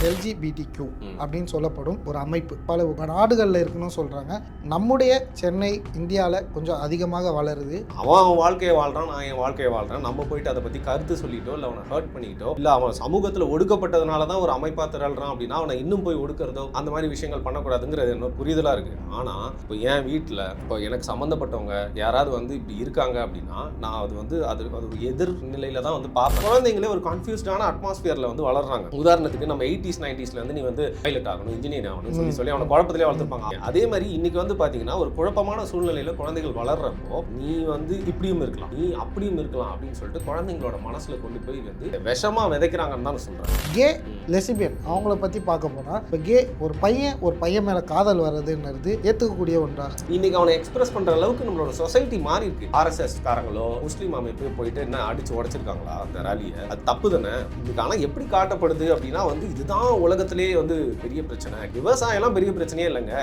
LGBTQ அப்படின்னு சொல்லப்படும் ஒரு அமைப்பு பல நாடுகளில் இருக்குன்னு சொல்கிறாங்க. நம்முடைய சென்னை இந்தியாவில் கொஞ்சம் அதிகமாக வளருது. அவன் வாழ்க்கையை வாழ்கிறான், நான் என் வாழ்க்கையை வாழ்கிறேன். நம்ம போயிட்டு அதை பற்றி கருத்து சொல்லிட்டோ இல்லை அவனை ஹர்ட் பண்ணிட்டோ இல்லை அவன் சமூகத்தில் ஒடுக்கப்பட்டதுனால தான் ஒரு அமைப்பாக திரள்றான் அப்படின்னா அவனை இன்னும் போய் ஒடுக்கிறதோ அந்த மாதிரி விஷயங்கள் பண்ணக்கூடாதுங்கிறது என்ன புரிதலாக இருக்குது. ஆனால் இப்போ என் வீட்டில் இப்போ எனக்கு சம்மந்தப்பட்டவங்க யாராவது வந்து இப்படி இருக்காங்க அப்படின்னா நான் அது ஒரு எதிர்நிலையில் தான் வந்து பார்ப்பேன். குழந்தைங்களே ஒரு கன்ஃபியூஸ்டான அட்மாஸ்பியரில் வந்து வளர்றாங்க. உதாரணத்துக்கு நம்ம 80s 90s வந்து நீ வந்து பைலட் ஆகணும், இன்ஜினியர் ஆகணும்னு சொல்லி அவனை குழப்பத்திலே வளர்த்துருப்பாங்க. அதே மாதிரி இன்னைக்கு வந்து பார்த்தீங்கன்னா ஒரு குழப்பமான சூழ்நிலையில் குழந்தைகள் வளர்றப்போ நீ வந்து இப்படியும் இருக்கலாம், நீ அப்படியும் இருக்கலாம் அப்படின்னு சொல்லிட்டு குழந்தைங்களோட மனசுல கொண்டு போய் வந்து விஷமா விதைக்கிறாங்கன்னு தான் சொல்றேன். கே லெஸ்பியன் அவங்கள பற்றி பார்க்க போனால் இப்போ கே ஒரு பையன் மேலே காதல் வர்றதுன்றது ஏற்றுக்கக்கூடிய ஒன்றா இன்னைக்கு அவனை எக்ஸ்பிரஸ் பண்ற அளவுக்கு நம்மளோட சொசைட்டி மாறி இருக்கு. RSS காரங்களோ முஸ்லீம் அமைப்பு போயிட்டு என்ன அடிச்சு உடைச்சிருக்காங்களா அந்த ரேலியை? அது தப்பு தானே. இதுக்கு ஆனால் எப்படி காட்டப்படுது அப்படின்னா வந்து இதுதான் உலகத்திலேயே வந்து பெரிய பிரச்சனை. விவசாயம்லாம் பெரிய பிரச்சனையே இல்லைங்க,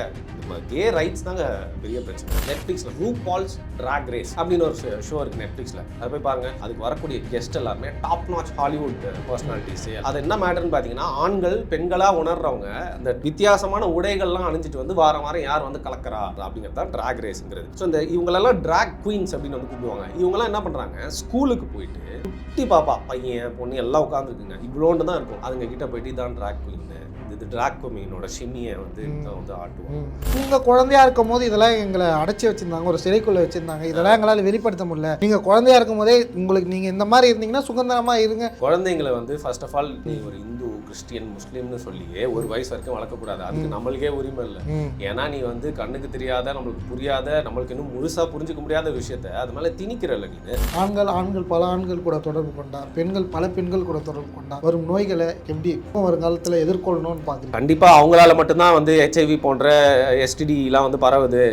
கே ரைட்ஸ் தாங்க பெரிய பிரச்சனை. நெட்ஃபிளிக்ஸ்ல RuPaul's Drag Race அப்படின்னு ஒரு ஷோ இருக்கு நெட்ஃபிளிக்ஸ்ல, அதை போய் பாருங்க. அதுக்கு வரக்கூடிய கெஸ்ட் எல்லாருமே டாப் நாச் ஹாலிவுட் பர்சனாலிட்டிஸ். அது என்ன மேட்டர்னு பார்த்தீங்கன்னா ஆண்கள் பெண்களா உணர்றவங்க அந்த வித்தியாசமான உடைகள்லாம் அணிஞ்சிட்டு வந்து வாரம் யார் வந்து கலக்கிறா அப்படிங்கிறது தான் ட்ராக் ரேஸ்ங்கிறது. ஸோ இந்த இவங்களெல்லாம் ட்ராக் குயின்ஸ் அப்படின்னு வந்து கூப்பிடுவாங்க. இவங்கெல்லாம் என்ன பண்றாங்க, ஸ்கூலுக்கு போயிட்டு குட்டி பாப்பா பையன் பொண்ணு எல்லாம் உட்காந்துருக்குங்க, இவ்வளோண்டு தான் இருக்கும். அதுங்க கிட்ட போயிட்டு இதான் ட்ராக் குயின், இது ட்ராக் குமீனோட ஷிம்மியை வந்து ஆட்டுவோம். உங்கள் குழந்தையா இருக்கும் போது இதெல்லாம் எங்களை அடைச்சி வச்சிருந்தாங்க, ஒரு சிறைக்குள்ள வச்சிருந்தாங்க. இதெல்லாம் எங்களால் வெளிப்படுத்த முடியல. நீங்கள் குழந்தையா இருக்கும் போதே உங்களுக்கு நீங்கள் இந்த மாதிரி இருந்தீங்கன்னா சுதந்திரமாக இருங்க. குழந்தைங்களை வந்து ஃபர்ஸ்ட் ஆஃப் ஆல் நீ ஒரு இந்து கிறிஸ்டியன் முஸ்லீம்னு சொல்லியே ஒரு வயசு வரைக்கும் வளர்க்கக்கூடாது. அதுக்கு நம்மளுக்கே உரிமை இல்லை. ஏன்னா நீ வந்து கண்ணுக்கு தெரியாத, நம்மளுக்கு புரியாத, நம்மளுக்கு இன்னும் முழுசா புரிஞ்சுக்க முடியாத விஷயத்த அது மேலே திணிக்கிறல்ல நீ. ஆண்கள் பல ஆண்கள் கூட தொடர்பு கொண்டா, பல பெண்கள் கூட தொடர்பு கொண்டா வரும் நோய்களை எப்படி வருங்காலத்தில் எதிர்கொள்ளணும்னு பார்க்குறேன். கண்டிப்பாக அவங்களால மட்டும்தான் வந்து HIV போன்ற STDலாம் வந்து பரவுது,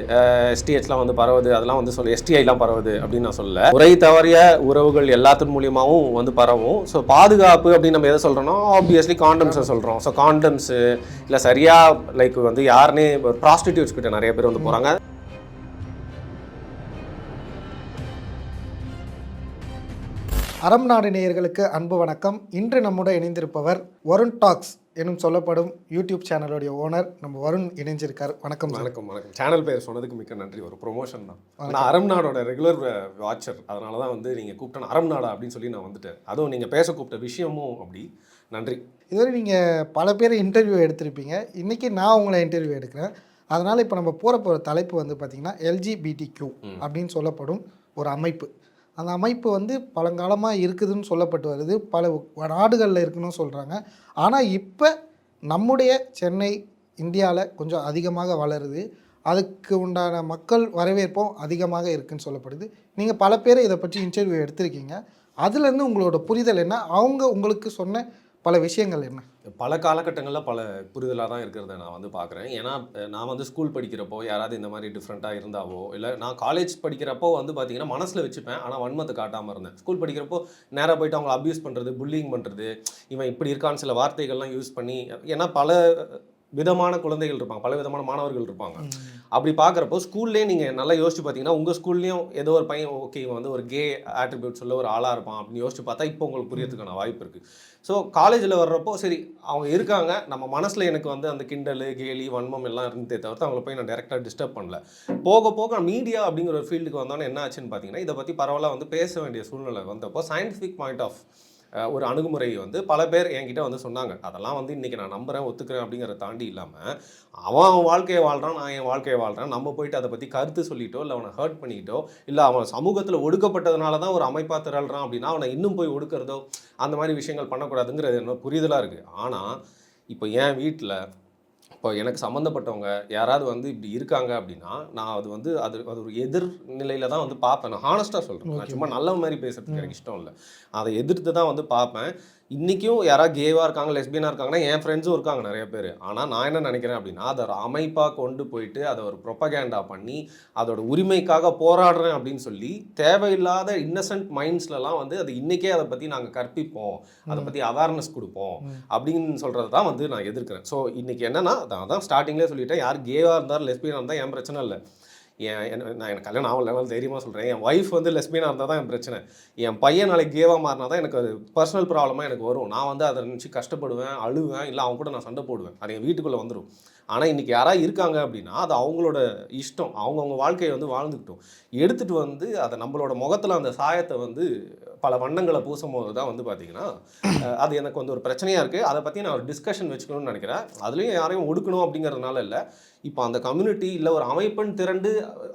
STHலாம் வந்து பரவுது, அதெல்லாம் வந்து STIலாம் பரவுது அப்படின்னு நான் சொல்ல. முறை தவறிய உறவுகள் எல்லாத்தின் மூலியமாகவும் வந்து பரவும். ஸோ பாதுகாப்பு அப்படின்னு நம்ம எதை சொல்கிறோம்னா ஆப்வியஸ்லி காண்டம்ஸை சொல்கிறோம். ஸோ காண்டம்ஸு இல்லை சரியாக லைக் வந்து யாருன்னே ப்ராஸ்டிடியூட்ஸ் கிட்ட நிறைய பேர் வந்து போகிறாங்க. அறம் நாடு நேயர்களுக்கு அன்பு வணக்கம். இன்று நம்முடன் இணைந்திருப்பவர் வருண் டாக்ஸ் எனும் சொல்லப்படும் யூடியூப் சேனலுடைய ஓனர் நம்ம வருண் இணைஞ்சிருக்கார். வணக்கம். வணக்கம். சேனல் பேர் சொன்னதுக்கு மிக்க நன்றி. ஒரு ப்ரொமோஷன் தான். நான் அறம் நாடோட ரெகுலர் வாட்சர், அதனால தான் வந்து நீங்கள் கூப்பிட்டேன் அறம் நாடா அப்படின்னு சொல்லி நான் வந்துட்டேன். அதுவும் நீங்கள் பேச கூப்பிட்ட விஷயமும் அப்படி. நன்றி. இதுவரை நீங்கள் பல பேர் இன்டர்வியூ எடுத்திருப்பீங்க, இன்றைக்கி நான் உங்களை இன்டர்வியூ எடுக்கிறேன். அதனால் இப்போ நம்ம போகிற தலைப்பு வந்து பார்த்திங்கன்னா எல்ஜிபிடிக்யூ அப்படின்னு சொல்லப்படும் ஒரு அமைப்பு. அந்த அமைப்பு வந்து பழங்காலமாக இருக்குதுன்னு சொல்லப்பட்டு வருது, பல நாடுகளில் இருக்குன்னு சொல்கிறாங்க. ஆனால் இப்போ நம்முடைய சென்னை இந்தியாவில் கொஞ்சம் அதிகமாக வளருது, அதுக்கு உண்டான மக்கள் வரவேற்பும் அதிகமாக இருக்குதுன்னு சொல்லப்படுது. நீங்கள் பல பேர் இதை பற்றி இன்டர்வியூ எடுத்திருக்கீங்க, அதுலேருந்து உங்களோட புரிதல் என்ன, அவங்க உங்களுக்கு சொன்ன பல விஷயங்கள் என்ன? பல காலகட்டங்களில் பல புரிதலாக தான் இருக்கிறத நான் வந்து பார்க்குறேன். ஏன்னா நான் வந்து ஸ்கூல் படிக்கிறப்போ யாராவது இந்த மாதிரி டிஃப்ரெண்ட்டாக இருந்தாவோ, இல்லை நான் காலேஜ் படிக்கிறப்போ வந்து பார்த்திங்கன்னா மனசில் வச்சுப்பேன், ஆனால் வன்மத்தை காட்டாமல் இருந்தேன். ஸ்கூல் படிக்கிறப்போ நேராக போய்ட்டு அவங்களை அப்யூஸ் பண்ணுறது, புல்லிங் பண்ணுறது, இவன் இப்படி இருக்கான்னு சில வார்த்தைகள்லாம் யூஸ் பண்ணி, ஏன்னா பல விதமான குழந்தைகள் இருப்பாங்க, பல விதமான மாணவர்கள் இருப்பாங்க. அப்படி பார்க்குறப்போ ஸ்கூல்லேயே நீங்கள் நல்லா யோசிச்சு பார்த்தீங்கன்னா உங்கள் ஸ்கூல்லேயும் ஏதோ ஒரு பையன் ஓகே இவன் வந்து ஒரு கே ஆட்ரிபியூட் சொல்ல ஒரு ஆளாக இருப்பான் அப்படின்னு யோசிச்சு பார்த்தா இப்போ உங்களுக்கு புரியறதுக்கான வாய்ப்பு இருக்குது. ஸோ காலேஜில் வர்றப்போ சரி அவங்க இருக்காங்க, நம்ம மனசில் எனக்கு வந்து அந்த கிண்டல் கேலி வன்மம் எல்லாம் இருந்தே தவிர்த்து அவங்கள போய் நான் டேரெக்டாக டிஸ்டர்ப் பண்ணல. போக போக மீடியா அப்படிங்கிற ஒரு ஃபீல்டுக்கு வந்தோன்னே என்ன ஆச்சுன்னு பார்த்தீங்கன்னா இதை பற்றி பரவலாக வந்து பேச வேண்டிய சூழ்நிலை வந்தப்போ சயின்டிஃபிக் பாயிண்ட் ஆஃப் ஒரு அணுகுமுறை வந்து பல பேர் என்கிட்ட வந்து சொன்னாங்க. அதெல்லாம் வந்து இன்றைக்கி நான் நம்புகிறேன், ஒத்துக்கிறேன் அப்படிங்கிறத தாண்டி இல்லாமல் அவன் வாழ்க்கையை வாழ்கிறான், நான் என் வாழ்க்கையை வாழ்கிறேன். நம்ம போயிட்டு அதை பற்றி கருத்து சொல்லிட்டோ இல்லை அவனை ஹர்ட் பண்ணிக்கிட்டோ இல்லை அவன் சமூகத்தில் ஒடுக்கப்பட்டதுனால தான் ஒரு அமைப்பாக திரள்றான் அப்படின்னா அவனை இன்னும் போய் ஒடுக்கிறதோ அந்த மாதிரி விஷயங்கள் பண்ணக்கூடாதுங்கிறது என்ன புரிதலாக இருக்குது. ஆனால் இப்போ என் வீட்டில் இப்போ எனக்கு சம்மந்தப்பட்டவங்க யாராவது வந்து இப்படி இருக்காங்க அப்படின்னா நான் அது ஒரு எதிர்நிலையில் தான் வந்து பார்ப்பேன். நான் ஹானஸ்ட்டாக சொல்கிறேன், நான் சும்மா நல்ல மாதிரி பேசுறதுக்கு எனக்கு இஷ்டம் இல்லை, அதை எதிர்த்து தான் வந்து பார்ப்பேன். இன்றைக்கும் யாராவது கேவாக இருக்காங்க, லெஸ்பியனாக இருக்காங்கன்னா என் ஃப்ரெண்ட்ஸும் இருக்காங்க நிறைய பேர். ஆனால் நான் என்ன நினைக்கிறேன் அப்படின்னா அதை ஒரு அமைப்பாக கொண்டு போயிட்டு அதை ஒரு ப்ரொபகேண்டா பண்ணி அதோட உரிமைக்காக போராடுறேன் அப்படின்னு சொல்லி தேவையில்லாத இன்னசென்ட் மைண்ட்ஸ்லலாம் வந்து அது இன்றைக்கே அதை பற்றி நாங்கள் கற்பிப்போம், அதை பற்றி அவேர்னஸ் கொடுப்போம் அப்படின்னு சொல்கிறது தான் வந்து நான் எதிர்க்கிறேன். ஸோ இன்றைக்கி என்னென்னா அதான் ஸ்டார்டிங்லேயே சொல்லிட்டேன், யார் கேவாக இருந்தாலும் லெஸ்பியனாக இருந்தால் என் பிரச்சனை இல்லை. நான் எனக்கு கல்யாணம் ஆகலாம் தைரியமாக சொல்கிறேன். என் ஒய்ஃப் வந்து லெஸ்பியனாக இருந்தால் தான் என் பிரச்சனை. என் பையன் நாளைக்கு கேவாக மாறினா தான் எனக்கு அது பர்சனல் ப்ராப்ளமாக எனக்கு வரும். நான் வந்து அதை நினச்சி கஷ்டப்படுவேன், அழுவேன், இல்லை அவங்க கூட நான் சண்டை போடுவேன். அது என் வீட்டுக்குள்ளே வந்துடும். ஆனால் இன்றைக்கி யாராவது இருக்காங்க அப்படின்னா அது அவங்களோட இஷ்டம், அவங்கவுங்க வாழ்க்கையை வந்து வாழ்ந்துக்கிட்டோம். எடுத்துகிட்டு வந்து அதை நம்மளோட முகத்தில் அந்த சாயத்தை வந்து பல வண்ணங்களை பூசும் போது தான் வந்து பார்த்திங்கன்னா அது எனக்கு வந்து ஒரு பிரச்சனையாக இருக்குது. அதை பற்றி நான் ஒரு டிஸ்கஷன் வச்சுக்கணும்னு நினைக்கிறேன். அதுலேயும் யாரையும் ஒடுக்கணும் அப்படிங்கிறதுனால இல்லை. இப்போ அந்த கம்யூனிட்டி இல்லை ஒரு அமைப்புன்னு திரண்டு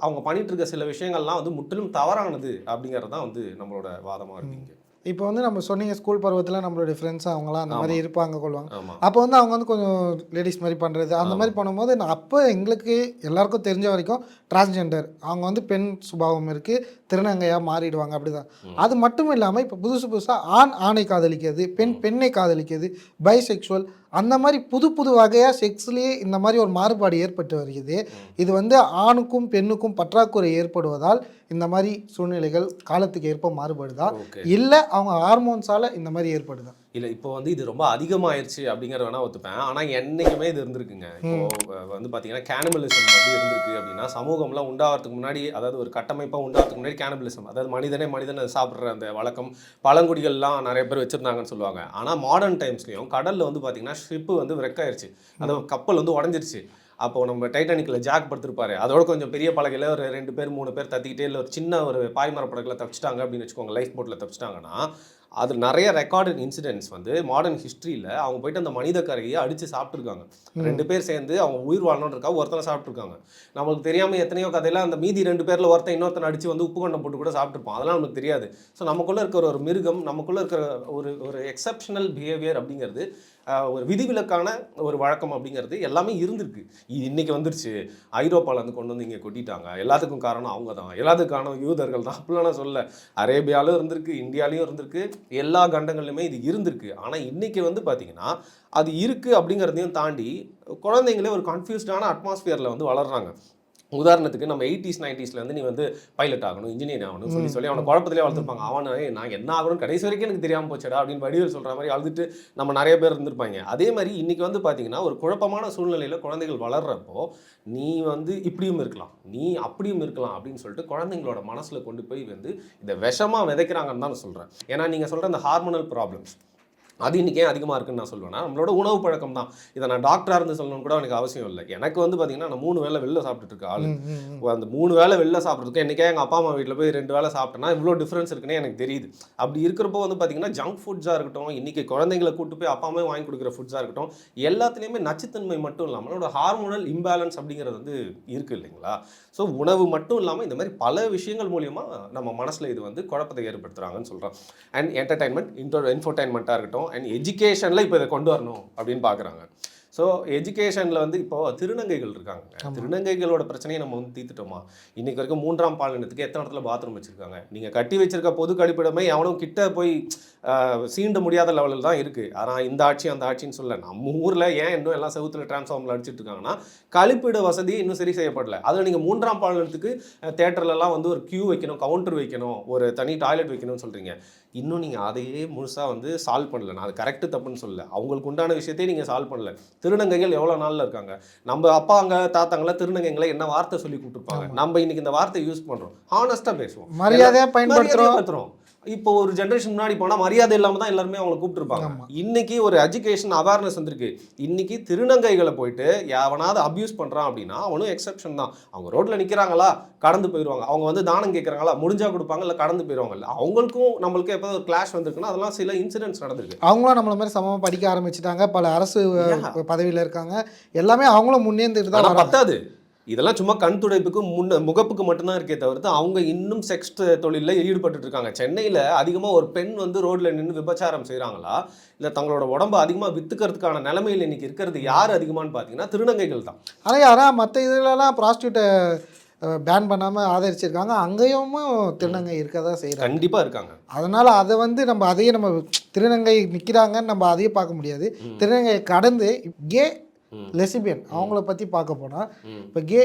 அவங்க பண்ணிகிட்டு இருக்க சில விஷயங்கள்லாம் வந்து முற்றிலும் தவறானது அப்படிங்கிறது தான் வந்து நம்மளோட வாதமாக இருக்குங்க. இப்போ வந்து நம்ம சொன்னீங்க ஸ்கூல் பருவத்தில் நம்மளுடைய ஃப்ரெண்ட்ஸ் அவங்களாம் அந்த மாதிரி இருப்பாங்க கொள்வாங்க. ஆமாம். அப்போ வந்து அவங்க வந்து கொஞ்சம் லேடிஸ் மாதிரி பண்ணுறது அந்த மாதிரி பண்ணும்போது நான் அப்போ எங்களுக்கு எல்லாருக்கும் தெரிஞ்ச வரைக்கும் டிரான்ஸ்ஜெண்டர் அவங்க வந்து பெண் சுபாவம் இருக்குது, திருநங்கையாக மாறிடுவாங்க அப்படி தான். அது மட்டும் இல்லாமல் இப்போ புதுசாக ஆணை காதலிக்கிறது, பெண்ணை காதலிக்கிறது, பைசெக்சுவல் அந்த மாதிரி புது வகையாக செக்ஸ்லேயே இந்த மாதிரி ஒரு மாறுபாடு ஏற்பட்டு வருகிறது. இது வந்து ஆணுக்கும் பெண்ணுக்கும் பற்றாக்குறை ஏற்படுவதால் இந்த மாதிரி சூழ்நிலைகள் காலத்துக்கு ஏற்ப மாறுபடுதா, இல்லை அவங்க ஹார்மோன்ஸால் இந்த மாதிரி ஏற்படுதா? இல்லை இப்போ வந்து இது ரொம்ப அதிகமாகிடுச்சு அப்படிங்கிறத வேணால் ஒத்துப்பேன். ஆனால் என்றைக்குமே இது இருந்திருக்குங்க. இப்போ வந்து பார்த்தீங்கன்னா கேனிபலிசம் வந்து இருந்திருக்கு அப்படின்னா சமூகம்லாம் உண்டாகிறதுக்கு முன்னாடி, அதாவது ஒரு கட்டமைப்பாக உண்டாகிறதுக்கு முன்னாடி கேனிபலிசம், அதாவது மனிதனை சாப்பிட்ற அந்த வழக்கம் பழங்குடிகள்லாம் நிறைய பேர் வச்சுருந்தாங்கன்னு சொல்லுவாங்க. ஆனால் மாடர்ன் டைம்ஸ்லையும் கடலில் வந்து பார்த்தீங்கன்னா ஷிப்பு வந்து ரெக்காயிருச்சு, அந்த கப்பல் வந்து உடஞ்சிருச்சு. அப்போது நம்ம டைட்டானிக்கில் ஜாக் படுத்திருப்பாரு, அதோட கொஞ்சம் பெரிய பலகையில் ஒரு 2 பேர் 3 பேர் தத்திக்கிட்டே இல்லை ஒரு சின்ன ஒரு பாய்மர படகுல தப்பிச்சிட்டாங்க அப்படின்னு வச்சுக்கோங்க, லைஃப் போட்டில் தப்பிச்சிட்டாங்கன்னா அது நிறைய ரெக்கார்டட் இன்சிடென்ட்ஸ் வந்து மாடர்ன் ஹிஸ்ட்ரியில் அவங்க போயிட்டு அந்த மனித கரையை அடித்து சாப்பிட்ருக்காங்க. 2 பேர் சேர்ந்து அவங்க உயிர் வாழணுன்றக்கா ஒருத்தனை சாப்பிட்ருக்காங்க. நம்மளுக்கு தெரியாமல் எத்தனையோ கதையில் அந்த மீதி 2 பேரில் ஒருத்தன் இன்னொருத்தனை அடித்து வந்து உப்பு கொண்டை போட்டு கூட சாப்பிட்ருப்போம். அதெல்லாம் நமக்கு தெரியாது. ஸோ நமக்குள்ளே இருக்கிற ஒரு மிருகம், நமக்குள்ளே இருக்கிற ஒரு எக்ஸப்ஷனல் பிஹேவியர் அப்படிங்கிறது, ஒரு விதிவிலக்கான ஒரு வழக்கம் அப்படிங்கிறது எல்லாமே இருந்திருக்கு. இது இன்றைக்கி வந்துருச்சு, ஐரோப்பாவிலேருந்து கொண்டு வந்து இங்கே கொட்டிட்டாங்க, எல்லாத்துக்கும் காரணம் அவங்க தான், எல்லாத்துக்கும் காரணம் யூதர்கள் தான் அப்படிலாம் நான் சொல்ல. அரேபியாவிலும் இருந்திருக்கு, இந்தியாவிலையும் இருந்திருக்கு, எல்லா கண்டங்கள்லையுமே இது இருந்திருக்கு. ஆனால் இன்றைக்கி வந்து பார்த்திங்கன்னா அது இருக்குது அப்படிங்கிறதையும் தாண்டி குழந்தைங்களே ஒரு கன்ஃபியூஸ்டான அட்மாஸ்பியரில் வந்து வளர்கிறாங்க. உதாரணத்துக்கு நம்ம 80s 90s நீ வந்து பைலட் ஆகணும், இன்ஜினியர் ஆகணும் சொல்லி அவனை குழப்பத்திலே வளர்த்துருப்பாங்க. அவனை நான் என்ன ஆகணும் கடைசி வரைக்கும் எனக்கு தெரியாமல் போச்சடா அப்படின்னு வடிவேல் சொல்கிற மாதிரி அழுதுட்டு நம்ம நிறைய பேர் இருந்திருப்பாங்க. அதே மாதிரி இன்றைக்கி வந்து பார்த்திங்கன்னா ஒரு குழப்பமான சூழ்நிலையில் குழந்தைகள் வளர்கிறப்போ நீ வந்து இப்படியும் இருக்கலாம், நீ அப்படியும் இருக்கலாம் அப்படின்னு சொல்லிட்டு குழந்தைங்களோட மனசில் கொண்டு போய் வந்து இதை விஷமாக விதைக்கிறாங்கன்னு தான் நான் சொல்கிறேன். ஏன்னா நீங்கள் சொல்கிற அந்த ஹார்மோனல் ப்ராப்ளம்ஸ் அது இன்றைக்கி ஏன் அதிகமாக இருக்குன்னு நான் சொல்லுவேன்னா நம்மளோட உணவு பழக்கம் தான். இதை நான் டாக்டராக இருந்து சொல்லணும்னு கூட எனக்கு அவசியம் இல்லை. எனக்கு வந்து பார்த்திங்கன்னா நான் 3 வேளை வெளில சாப்பிட்டுட்டு இருக்க ஆளு. அந்த 3 வேளை வெளில சாப்பிட்றதுக்கு என்றைக்கே எங்கள் அப்பா அம்மா வீட்டில் போய் 2 வேளை சாப்பிட்டேன்னா இவ்வளோ டிஃப்ரென்ஸ் இருக்குன்னே எனக்கு தெரியுது. அப்படி இருக்கிறப்போ வந்து பார்த்திங்கன்னா ஜங்க் ஃபுட்ஸாக இருக்கட்டும், இன்றைக்கி குழந்தைங்களை கூட்டு போய் அப்பா அம்மா வாங்கி கொடுக்குற ஃபுட்ஸாக இருக்கட்டும், எல்லாத்துலேயுமே நச்சுத்தன்மை மட்டும் இல்லாமல் நம்மளோட ஹார்மோனல் இம்பேலன்ஸ் அப்படிங்கிறது வந்து இருக்குது இல்லைங்களா. ஸோ உணவு மட்டும் இல்லாமல் இந்த மாதிரி பல விஷயங்கள் மூலியமாக நம்ம மனசில் இது வந்து குழப்பத்தை ஏற்படுத்துகிறாங்கன்னு சொல்கிறோம். அண்ட் என்டர்டைன்மெண்ட், இன்ஃபோடைன்மெண்ட்டாக இருக்கட்டும், அண்ட் எஜுகேஷனில் இப்போ இதை கொண்டு வரணும் அப்படின்னு பார்க்குறாங்க. ஸோ எஜுகேஷனில் வந்து இப்போது திருநங்கைகள் இருக்காங்க. திருநங்கைகளோட பிரச்சனையை நம்ம வந்து தீர்த்துட்டோமா? இன்றைக்கி வரைக்கும் 3ஆம் பாலினத்துக்கு எத்தனை இடத்துல பாத்ரூம் வச்சுருக்காங்க? நீங்கள் கட்டி வச்சிருக்க பொது கழிப்பிடமே எவனும் கிட்ட போய் சீண்ட முடியாத லெவலில் தான் இருக்குது. ஆனால் இந்த ஆட்சி அந்த ஆட்சின்னு சொல்ல, நம்ம ஊரில் ஏன் இன்னும் எல்லாம் செவுத்தில் டிரான்ஸ்ஃபார்மில் அடிச்சுட்டு இருக்காங்கன்னா கழிப்பிட வசதி இன்னும் சரி செய்யப்படலை. அதில் நீங்கள் 3ஆம் பாலினத்துக்கு தேட்டர்லலாம் வந்து ஒரு க்யூ வைக்கணும், கவுண்டர் வைக்கணும், ஒரு தனி டாய்லெட் வைக்கணும்னு சொல்கிறீங்க. இன்னும் நீங்கள் அதையே முழுசாக வந்து சால்வ் பண்ணல. நான் அது கரெக்டு தப்புன்னு சொல்லலை, அவங்களுக்கு உண்டான விஷயத்தையும் நீங்கள் சால்வ் பண்ணல. திருநங்கைகள் எவ்வளோ நாளில் இருக்காங்க? நம்ம அப்பாங்க தாத்தாங்களை திருநங்கைகளை என்ன வார்த்தை சொல்லி கூப்பிட்டுருப்பாங்க, நம்ம இன்னைக்கு இந்த வார்த்தை யூஸ் பண்ணுறோம், ஹானஸ்ட்டாக பேசுவோம், மரியாதையாக பயன்படுத்துகிறோம். இப்போ ஒரு ஜென்ரேஷன் முன்னாடி போனால் மரியாதை இல்லாமல் தான் எல்லாருமே அவங்களை கூப்பிட்டுருப்பாங்க. இன்னைக்கு ஒரு எஜுகேஷன் அவேர்னஸ் வந்திருக்கு. இன்னைக்கு திருநங்கைகளை போயிட்டு எவனாவது அப்யூஸ் பண்ணுறான் அப்படின்னா அவனும் எக்ஸப்ஷன் தான். அவங்க ரோட்டில் நிற்கிறாங்களா கடந்து போயிடுவாங்க, அவங்க வந்து தானம் கேட்குறாங்களா முடிஞ்சா கொடுப்பாங்க, இல்லை கடந்து போயிடுவாங்க. அவங்களுக்கும் நம்மளுக்கும் எப்போ ஒரு கிளாஷ் வந்திருக்குன்னா அதெல்லாம் சில இன்சிடென்ட்ஸ் நடந்திருக்கு. அவங்களும் நம்மள மாதிரி சமமாக படிக்க ஆரம்பிச்சுட்டாங்க, பல அரசு பதவியில் இருக்காங்க, எல்லாமே அவங்களும் முன்னேந்துட்டு தான். பத்தாது, இதெல்லாம் சும்மா கண் துடைப்புக்கு முகப்புக்கு மட்டும்தான் இருக்கே தவிர்த்து அவங்க இன்னும் செக்ஸ் தொழிலில் ஈடுபட்டு இருக்காங்க. சென்னையில் அதிகமாக ஒரு பெண் வந்து ரோட்டில் நின்று விபச்சாரம் செய்கிறாங்களா, இல்லை தங்களோட உடம்பு அதிகமாக வித்துக்கிறதுக்கான நிலைமையில் இன்னைக்கு இருக்கிறது யார் அதிகமானு பார்த்தீங்கன்னா திருநங்கைகள் தான். ஆனால் யாராவது மற்ற இதுலலாம் ப்ராஸ்டியூட்டை பேன் பண்ணாமல் ஆதரிச்சிருக்காங்க, அங்கேயும் திருநங்கை இருக்க தான் செய்கிறாங்க. கண்டிப்பாக இருக்காங்க. அதனால் அதை வந்து நம்ம அதையே நம்ம திருநங்கை நிற்கிறாங்கன்னு நம்ம அதையே பார்க்க முடியாது. திருநங்கையை கடந்து கே லெசிபியன் அவங்கள பற்றி பார்க்க போனால் இப்போ கே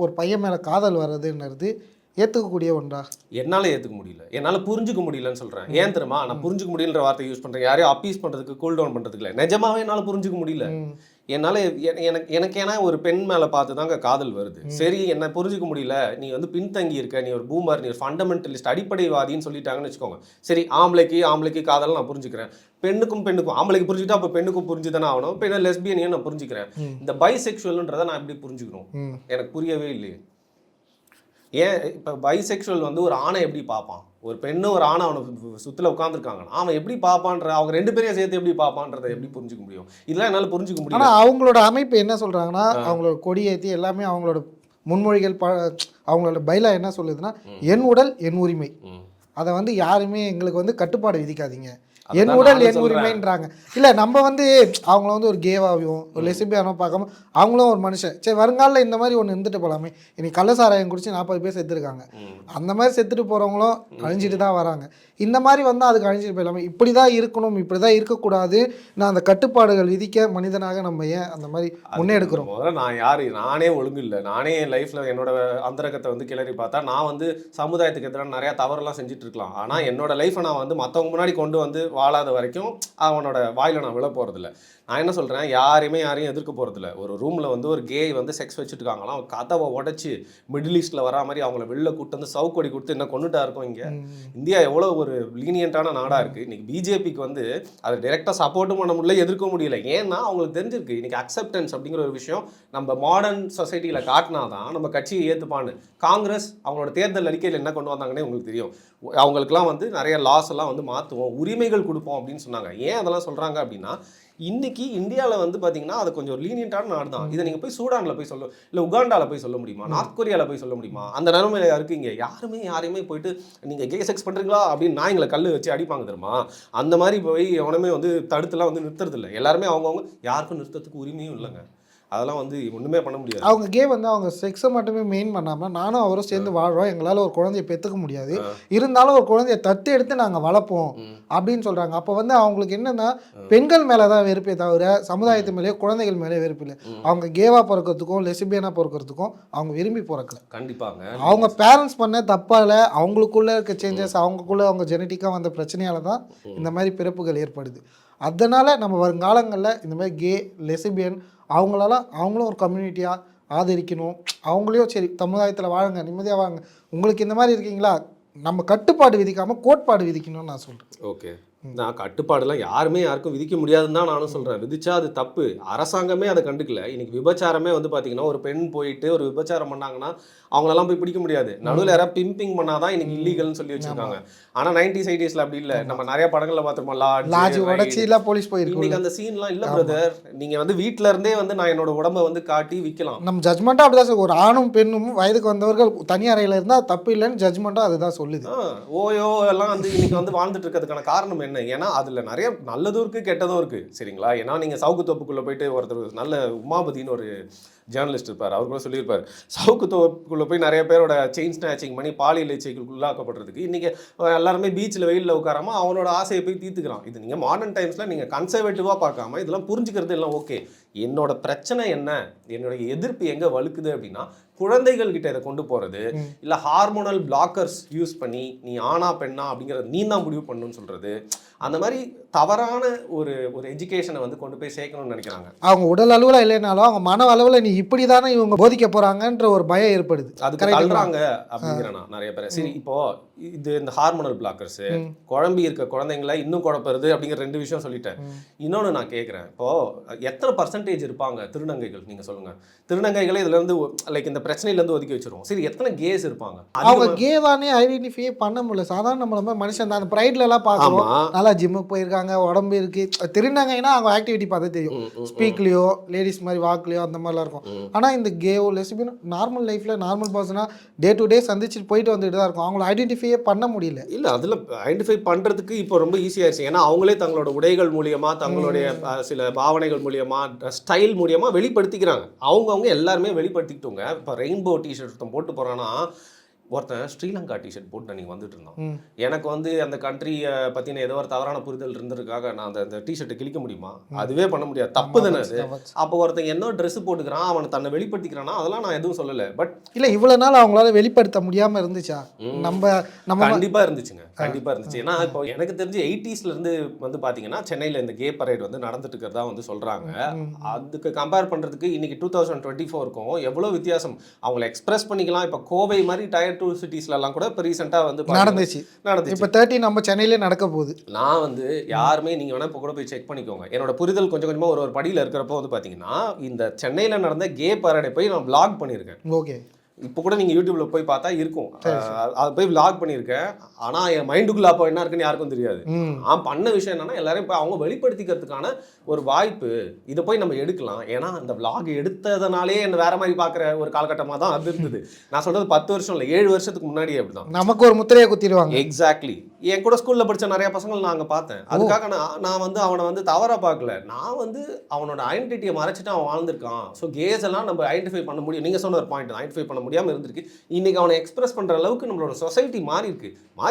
ஒரு பையன் மேலே காதல் வர்றதுன்றது ஏற்றுக்கக்கூடிய ஒன்றா? என்னால் ஏற்றுக்க முடியல, என்னால் புரிஞ்சுக்க முடியலன்னு சொல்கிறேன். ஏன் தெரியுமா? நான் புரிஞ்சுக்க முடியலன்ற வார்த்தை யூஸ் பண்ணுறேன் யாரையும் அப்பீஸ் பண்ணுறதுக்கு, கூல் டவுன் பண்ணுறதுக்கு இல்லை, நிஜமாவே என்னால் புரிஞ்சுக்க முடியல. என்னால் எனக்கு ஏன்னா ஒரு பெண் மேலே பார்த்து தாங்க காதல் வருது. சரி, என்ன புரிஞ்சுக்க முடியல, நீ வந்து பின்தங்கி இருக்க, நீ ஒரு பூமர், நீ ஒரு ஃபண்டமெண்டலிஸ்ட், அடிப்படைவாதின்னு சொல்லிட்டாங்கன்னு வச்சுக்கோங்க. சரி, ஆம்பளைக்கு காதல் நான் புரிஞ்சுக்கிறேன், பெண்ணுக்கும் ஆம்பளைக்கு புரிஞ்சுக்கிட்டா அப்போ பெண்ணுக்கும் புரிஞ்சுதானே ஆகணும். இப்போ என்ன லெஸ்பியனையும் நான் புரிஞ்சுக்கிறேன். இந்த பைசெக்சுவல்ன்றதை நான் எப்படி புரிஞ்சுக்கணும்? எனக்கு புரியவே இல்லையே. ஏன் இப்போ பைசெக்சுவல் வந்து ஒரு ஆணை எப்படி பார்ப்பான்? ஒரு பெண்ணு ஒரு ஆணை அவனை சுற்றில உட்காந்துருக்காங்கன்னா அவன் எப்படி பார்ப்பான்ற, அவங்க 2 பேரையும் சேர்த்து எப்படி பார்ப்பான்றதை எப்படி புரிஞ்சுக்க முடியும்? இதெல்லாம் என்னால் புரிஞ்சுக்க முடியும். ஆனால் அவங்களோட அமைப்பு என்ன சொல்கிறாங்கன்னா, அவங்களோட கொடியேற்றி எல்லாமே அவங்களோட முன்மொழிகள் அவங்களோட பைலா என்ன சொல்லுதுன்னா, என் உடல் என் உரிமை, அதை வந்து யாருமே எங்களுக்கு வந்து கட்டுப்பாடு விதிக்காதீங்க, என் உடல் என் உரிமைன்றாங்க. இல்லை நம்ம வந்து அவங்கள வந்து ஒரு கேவாவையும் ஒரு லெசிபியானோ பார்க்காம அவங்களும் ஒரு மனுஷன். சரி, வருங்காலில் இந்த மாதிரி ஒன்று இருந்துட்டு போகலாமே. இன்னைக்கு கள்ளசாராயம் குடிச்சு 40 பேர் செத்துருக்காங்க. அந்த மாதிரி செத்துட்டு போகிறவங்களும் அழிஞ்சிட்டு தான் வராங்க. இந்த மாதிரி வந்தால் அதுக்கு அழிஞ்சிட்டு போயிடலாமே. இப்படி தான் இருக்கணும், இப்படி தான் இருக்கக்கூடாது, நான் அந்த கட்டுப்பாடுகள் விதிக்க மனிதனாக நம்ம ஏன் அந்த மாதிரி முன்னெடுக்கிறோம்? நான் யார்? நானே ஒழுங்கு இல்லை. நானே என் லைஃப்பில் என்னோட அந்தரகத்தை வந்து கிளறி பார்த்தா நான் வந்து சமுதாயத்துக்கு எதிரான நிறையா தவறுலாம் செஞ்சுட்டு இருக்கலாம். ஆனால் என்னோட லைஃப்பை நான் வந்து மற்றவங்க முன்னாடி கொண்டு வந்து வாழாத வரைக்கும் அவனோட வாயில் நான் விழ போகிறதில்ல. நான் என்ன சொல்கிறேன், யாரையும் எதிர்க்க போகிறதில்ல. ஒரு ரூமில் வந்து ஒரு கே வந்து செக்ஸ் வச்சுருக்காங்களாம், அவன் கதவை உடச்சி மிடில் ஈஸ்ட்டில் வரா மாதிரி அவங்கள வெளில கூப்பிட்டு வந்து சவுக்கொடி கொடுத்து என்ன கொண்டுட்டா இருக்கும். இங்கே இந்தியா எவ்வளோ ஒரு லீனியன்ட்டான நாடாக இருக்குது. இன்றைக்கி பிஜேபிக்கு வந்து அதை டைரெக்டாக சப்போர்ட்டும் பண்ண முடியல, எதிர்க்க முடியல. ஏன்னா அவங்களுக்கு தெரிஞ்சிருக்கு இன்றைக்கி அக்செப்டன்ஸ் அப்படிங்கிற ஒரு விஷயம் நம்ம மாடர்ன் சொசைட்டியில் காட்டினா தான் நம்ம கட்சியை ஏற்றுப்பான்னு. காங்கிரஸ் அவங்களோட தேர்தல் அறிக்கையில் என்ன கொண்டு வந்தாங்கன்னே உங்களுக்கு தெரியும். அவங்களுக்குலாம் வந்து நிறைய லாஸ் எல்லாம் வந்து மாற்றுவோம், உரிமைகள் கொடுப்போம் அப்படின்னு சொன்னாங்க. ஏன் அதெல்லாம் சொல்கிறாங்க அப்படின்னா, இன்னைக்கு இந்தியாவில் வந்து பார்த்தீங்கன்னா அது கொஞ்சம் லீனியன்ட்டான நாடு தான். இதை நீங்கள் போய் சூடானில் போய் சொல்ல, இல்லை உகாண்டாவில் போய் சொல்ல முடியுமா, நார்த் கொரியாவில் போய் சொல்ல முடியுமா? அந்த நிலைமையில இருக்கீங்க. யாரையுமே போயிட்டு நீங்கள் கே செக்ஸ் பண்ணுறீங்களா அப்படின்னு நான் எங்களை கல் வச்சு அடிப்பாங்க தெரியுமா? அந்த மாதிரி போய் எவனுமே வந்து தடுத்துலாம் வந்து நிறுத்துறதில்லை. எல்லாருமே அவங்கவுங்க, யாருக்கும் நிறுத்தத்துக்கு உரிமையும் இல்லைங்க. அதெல்லாம் வந்து ஒன்றுமே பண்ண முடியாது. அவங்க கே வந்து அவங்க செக்ஸை மட்டுமே மெயின் பண்ணாமல் நானும் அவரும் சேர்ந்து வாழ்கிறோம், எங்களால் ஒரு குழந்தைய பெற்றுக்க முடியாது, இருந்தாலும் ஒரு குழந்தைய தத்து எடுத்து நாங்கள் வளர்ப்போம் அப்படின்னு சொல்கிறாங்க. அப்போ வந்து அவங்களுக்கு என்னென்னா பெண்கள் மேலே தான் வெறுப்பே தவிர சமுதாயத்து மேலேயே குழந்தைகள் மேலே வெறுப்பு இல்லை. அவங்க கேவாக பிறக்கிறதுக்கும் லெசிபியனாக பிறக்கிறதுக்கும் அவங்க விரும்பி பிறக்கல. கண்டிப்பாங்க. அவங்க பேரண்ட்ஸ் பண்ண தப்பால் அவங்களுக்குள்ளே இருக்க சேஞ்சஸ், அவங்களுக்குள்ளே அவங்க ஜெனட்டிக்காக வந்த பிரச்சனையால் தான் இந்த மாதிரி பிறப்புகள் ஏற்படுது. அதனால் நம்ம வருங்காலங்களில் இந்த மாதிரி கே லெசிபியன் அவங்களும் ஒரு கம்யூனிட்டியாக ஆதரிக்கணும். அவங்களையும் சரி சமுதாயத்தில் வாழுங்க, நிம்மதியாக வாங்க, உங்களுக்கு இந்த மாதிரி இருக்கீங்களா, நம்ம கட்டுப்பாடு விதிக்காமல் கோட்பாடு விதிக்கணும்னு நான் சொல்கிறேன். ஓகே, நான் கட்டுப்பாடுலாம் யாருக்கும் விதிக்க முடியாதுன்னு தான் நானும் சொல்கிறேன். விதிச்சா அது தப்பு. அரசாங்கமே அதை கண்டுக்கல. இன்னைக்கு விபச்சாரமே வந்து பார்த்தீங்கன்னா ஒரு பெண் போயிட்டு ஒரு விபச்சாரம் பண்ணாங்கன்னா அவங்களெல்லாம் போய் பிடிக்க முடியாது. நடுவில் யாராவது பிம்பிங் பண்ணாதான் இன்னைக்கு இல்லீகல்னு சொல்லி வச்சிருக்காங்க. ஆனால் 90s 80s அப்படி இல்லை. நம்ம நிறைய படங்களில் பார்த்துருப்போம், லாட்ஜ் உடைச்சிலாம் போலீஸ் போயிருக்கு. இன்னைக்கு அந்த சீன்லாம் இல்லை பிரதர். நீங்கள் வந்து வீட்டில இருந்தே வந்து நான் என்னோட உடம்பை வந்து காட்டி விற்கலாம். நம்ம ஜட்மெண்ட்டாக அப்படிதான் சார். ஒரு ஆணும் பெண்ணும் வயதுக்கு வந்தவர்கள் தனி அறையில் இருந்தால் தப்பு இல்லைன்னு ஜட்மெண்ட்டாக அதுதான் சொல்லுது. ஓயோ எல்லாம் வந்து இன்னைக்கு வந்து வாழ்ந்துட்டு இருக்கிறதுக்கான காரணம் என்ன? ஏன்னா அதில் நிறைய நல்லதும் இருக்குது, கெட்டதும் இருக்குது. சரிங்களா? ஏன்னா நீங்கள் சவுக்கு தோப்புக்குள்ளே போயிட்டு ஒருத்தர் நல்ல உமாபதினு ஒரு ஜேர்னலிஸ்ட் இருப்பார், அவர் கூட சொல்லியிருப்பார், சவுக்கு தோப்புக்குள்ளே போய் நிறைய பேரோட செயின் ஸ்நாச்சிங் பண்ணி பாலியல் இச்சைகளுக்கு உள்ளாக்கப்படுறதுக்கு இன்றைக்கி எல்லாருமே பீச்சில் வெயிலில் உட்காராமல் அவனோட ஆசையை போய் தீர்த்துக்கிறான். இது நீங்கள் மாடர்ன் டைம்ஸில் நீங்கள் கன்சர்வேட்டிவாக பார்க்காம இதெல்லாம் புரிஞ்சுக்கிறது எல்லாம் ஓகே. என்னோட பிரச்சனை என்ன, என்னோட எதிர்ப்பு எங்கே வலுக்குது அப்படின்னா, குழந்தைகள் கிட்ட இதை கொண்டு போகிறது, இல்லை ஹார்மோனல் பிளாக்கர்ஸ் யூஸ் பண்ணி நீ ஆனா பெண்ணா அப்படிங்கிறத நீ தான் முடிவு பண்ணணும்னு சொல்கிறது, அந்த மாதிரி தவறான ஒரு எஜுகேஷனை வந்து கொண்டு போய் சேர்க்கணும்னு நினைக்கிறாங்க. அவங்க உடல் அளவில் இல்லைனாலும் அவங்க மன அளவில் நீ இப்படி தானே இவங்க போதிக்க போகிறாங்கன்ற ஒரு பயம் ஏற்படுது. அதுக்கு தள்ளுறாங்க அப்படிங்கிறேன் நான் நிறைய பேர். சரி, இப்போ இது இந்த ஹார்மோனல் பிளாக்கர்ஸு குழம்பி இருக்க குழந்தைங்களை இன்னும் குழப்பறது அப்படிங்கிற 2 விஷயம் சொல்லிட்டேன். இன்னொன்று நான் கேட்குறேன், இப்போது எத்தனை பர்சன்டேஜ் இருப்பாங்க திருநங்கைகள்? நீங்கள் சொல்லுங்கள். திருநங்கைகளை இதுலேருந்து லைக் இந்த பிரச்சனையிலேருந்து ஒதுக்கி வச்சிருவோம். சரி, எத்தனை கேஸ் இருப்பாங்க? அவங்க கேவானே ஐடென்டிஃபை பண்ண முடியல. சாதாரண நம்மள மனுஷன் தான். அந்த ப்ரைட்லலாம் பார்க்குறோம், நல்லா ஜிம்முக்கு போயிருக்காங்க, உடம்பு இருக்குது. திருநங்கைனா அவங்க ஆக்டிவிட்டி பார்த்தா தெரியும், ஸ்பீக்லேயோ லேடிஸ் மாதிரி வாக்லேயோ அந்த மாதிரிலாம் இருக்கும். ஆனால் இந்த கேவோ லெஸ்பியன் நார்மல் லைஃப்பில் நார்மல் பர்சனாக டே டு டே சந்திச்சுட்டு போயிட்டு வந்துட்டு தான் இருக்கும். அவங்கள ஐடென்டிஃபையே பண்ண முடியல. இல்லை, அதில் ஐடென்டிஃபை பண்ணுறதுக்கு இப்போ ரொம்ப ஈஸியாகிடுச்சு. ஏன்னா அவங்களே தங்களோட உடைகள் மூலியமாக, தங்களுடைய சில பாவனைகள் மூலியமாக, ஸ்டைல் மூலியமாக வெளிப்படுத்திக்கிறாங்க. அவங்கவுங்க எல்லாருமே வெளிப்படுத்திக்கிட்டோங்க. இப்போ ரெயின்போ டிஷர்ட் போட்டு போகிறான்னா ஒருத்தன் ஸ்ரீலங்கா டிஷர்ட் போட்டு அன்றைக்கி வந்துட்டு இருந்தான். ம். எனக்கு வந்து அந்த கண்ட்ரியை பற்றின ஏதோ ஒரு தவறான புரிதல் இருந்ததுக்காக நான் அந்த டிஷர்ட்டை கிழிக்க முடியுமா? அதுவே பண்ண முடியாது, தப்பு தானே அது. அப்போ ஒருத்தன் என்ன ட்ரெஸ் போட்டுக்கிறான், அவனை தன்னை வெளிப்படுத்திக்கிறானா, அதெல்லாம் நான் எதுவும் சொல்லலை. பட் இல்லை இவ்வளோ நாள் அவங்களால வெளிப்படுத்த முடியாமல் இருந்துச்சா? நம்ம கண்டிப்பாக இருந்துச்சுங்க, கண்டிப்பாக இருந்துச்சு. ஏன்னா இப்போ எனக்கு தெரிஞ்சு 80s இருந்து வந்து பார்த்தீங்கன்னா சென்னையில் இந்த கே பரேட் வந்து நடந்துட்டு இருக்கிறதா வந்து சொல்கிறாங்க. அதுக்கு கம்பேர் பண்ணுறதுக்கு இன்னைக்கு 2024க்கும் எவ்வளோ வித்தியாசம். அவங்கள எக்ஸ்பிரஸ் பண்ணிக்கலாம். இப்போ கோவை மாதிரி டயர் 2 சிட்டிஸ்லாம் கூட இப்போ ரீசெண்டாக வந்து நடந்துச்சு. இப்போ 30 நம்ம சென்னையிலே நடக்க போகுது. நான் வந்து யாருமே நீங்கள் வேணால் இப்போ கூட போய் செக் பண்ணிக்கோங்க. என்னோட புரிதல் கொஞ்சம் கொஞ்சமாக ஒரு படியில் இருக்கிறப்போ வந்து பார்த்தீங்கன்னா இந்த சென்னையில் நடந்த கே பரேடை போய் நான் vlog பண்ணியிருக்கேன். ஓகே. இப்போ கூட நீங்கள் யூடியூப்ல போய் பார்த்தா இருக்கும். அதை போய் vlog பண்ணியிருக்கேன். ஆனால் என் மைண்டுக்குள்ள அப்போ என்ன இருக்குன்னு யாருக்கும் தெரியாது. நான் பண்ண விஷயம் என்னன்னா எல்லாரும் இப்போ அவங்க வெளிப்படுத்திக்கிறதுக்கான ஒரு வாய்ப்பு. இதை போய் நம்ம எடுக்கலாம். ஏன்னா அந்த vlog எடுத்ததுனாலே என்ன வேற மாதிரி பார்க்குற ஒரு காலகட்டமாக தான் அது இருந்தது. நான் சொல்றது 10 வருஷம் இல்லை, 7 வருஷத்துக்கு முன்னாடியே அப்படிதான். நமக்கு ஒரு முத்திரையை குத்திடுவாங்க. எக்ஸாக்ட்லி. என் கூட ஸ்கூல்ல படிச்ச நிறைய பசங்கள் நான் அங்கே பார்த்தேன். அதுக்காக நான் வந்து அவனை வந்து தவறாக பார்க்கல. நான் வந்து அவனோட ஐடென்டிட்டியை மறைச்சிட்டு அவன் வாழ்ந்திருக்கான். ஸோ கேஸ் எல்லாம் நம்ம ஐடென்டிஃபை பண்ண முடியும். நீங்கள் சொன்ன ஒரு பாயிண்ட், ஐடென்டிஃபை பண்ண முடியாமல் இருந்திருக்கு. இன்னைக்கு அவனை எக்ஸ்பிரஸ் பண்ற அளவுக்கு நம்மளோட சொசைட்டி மாறி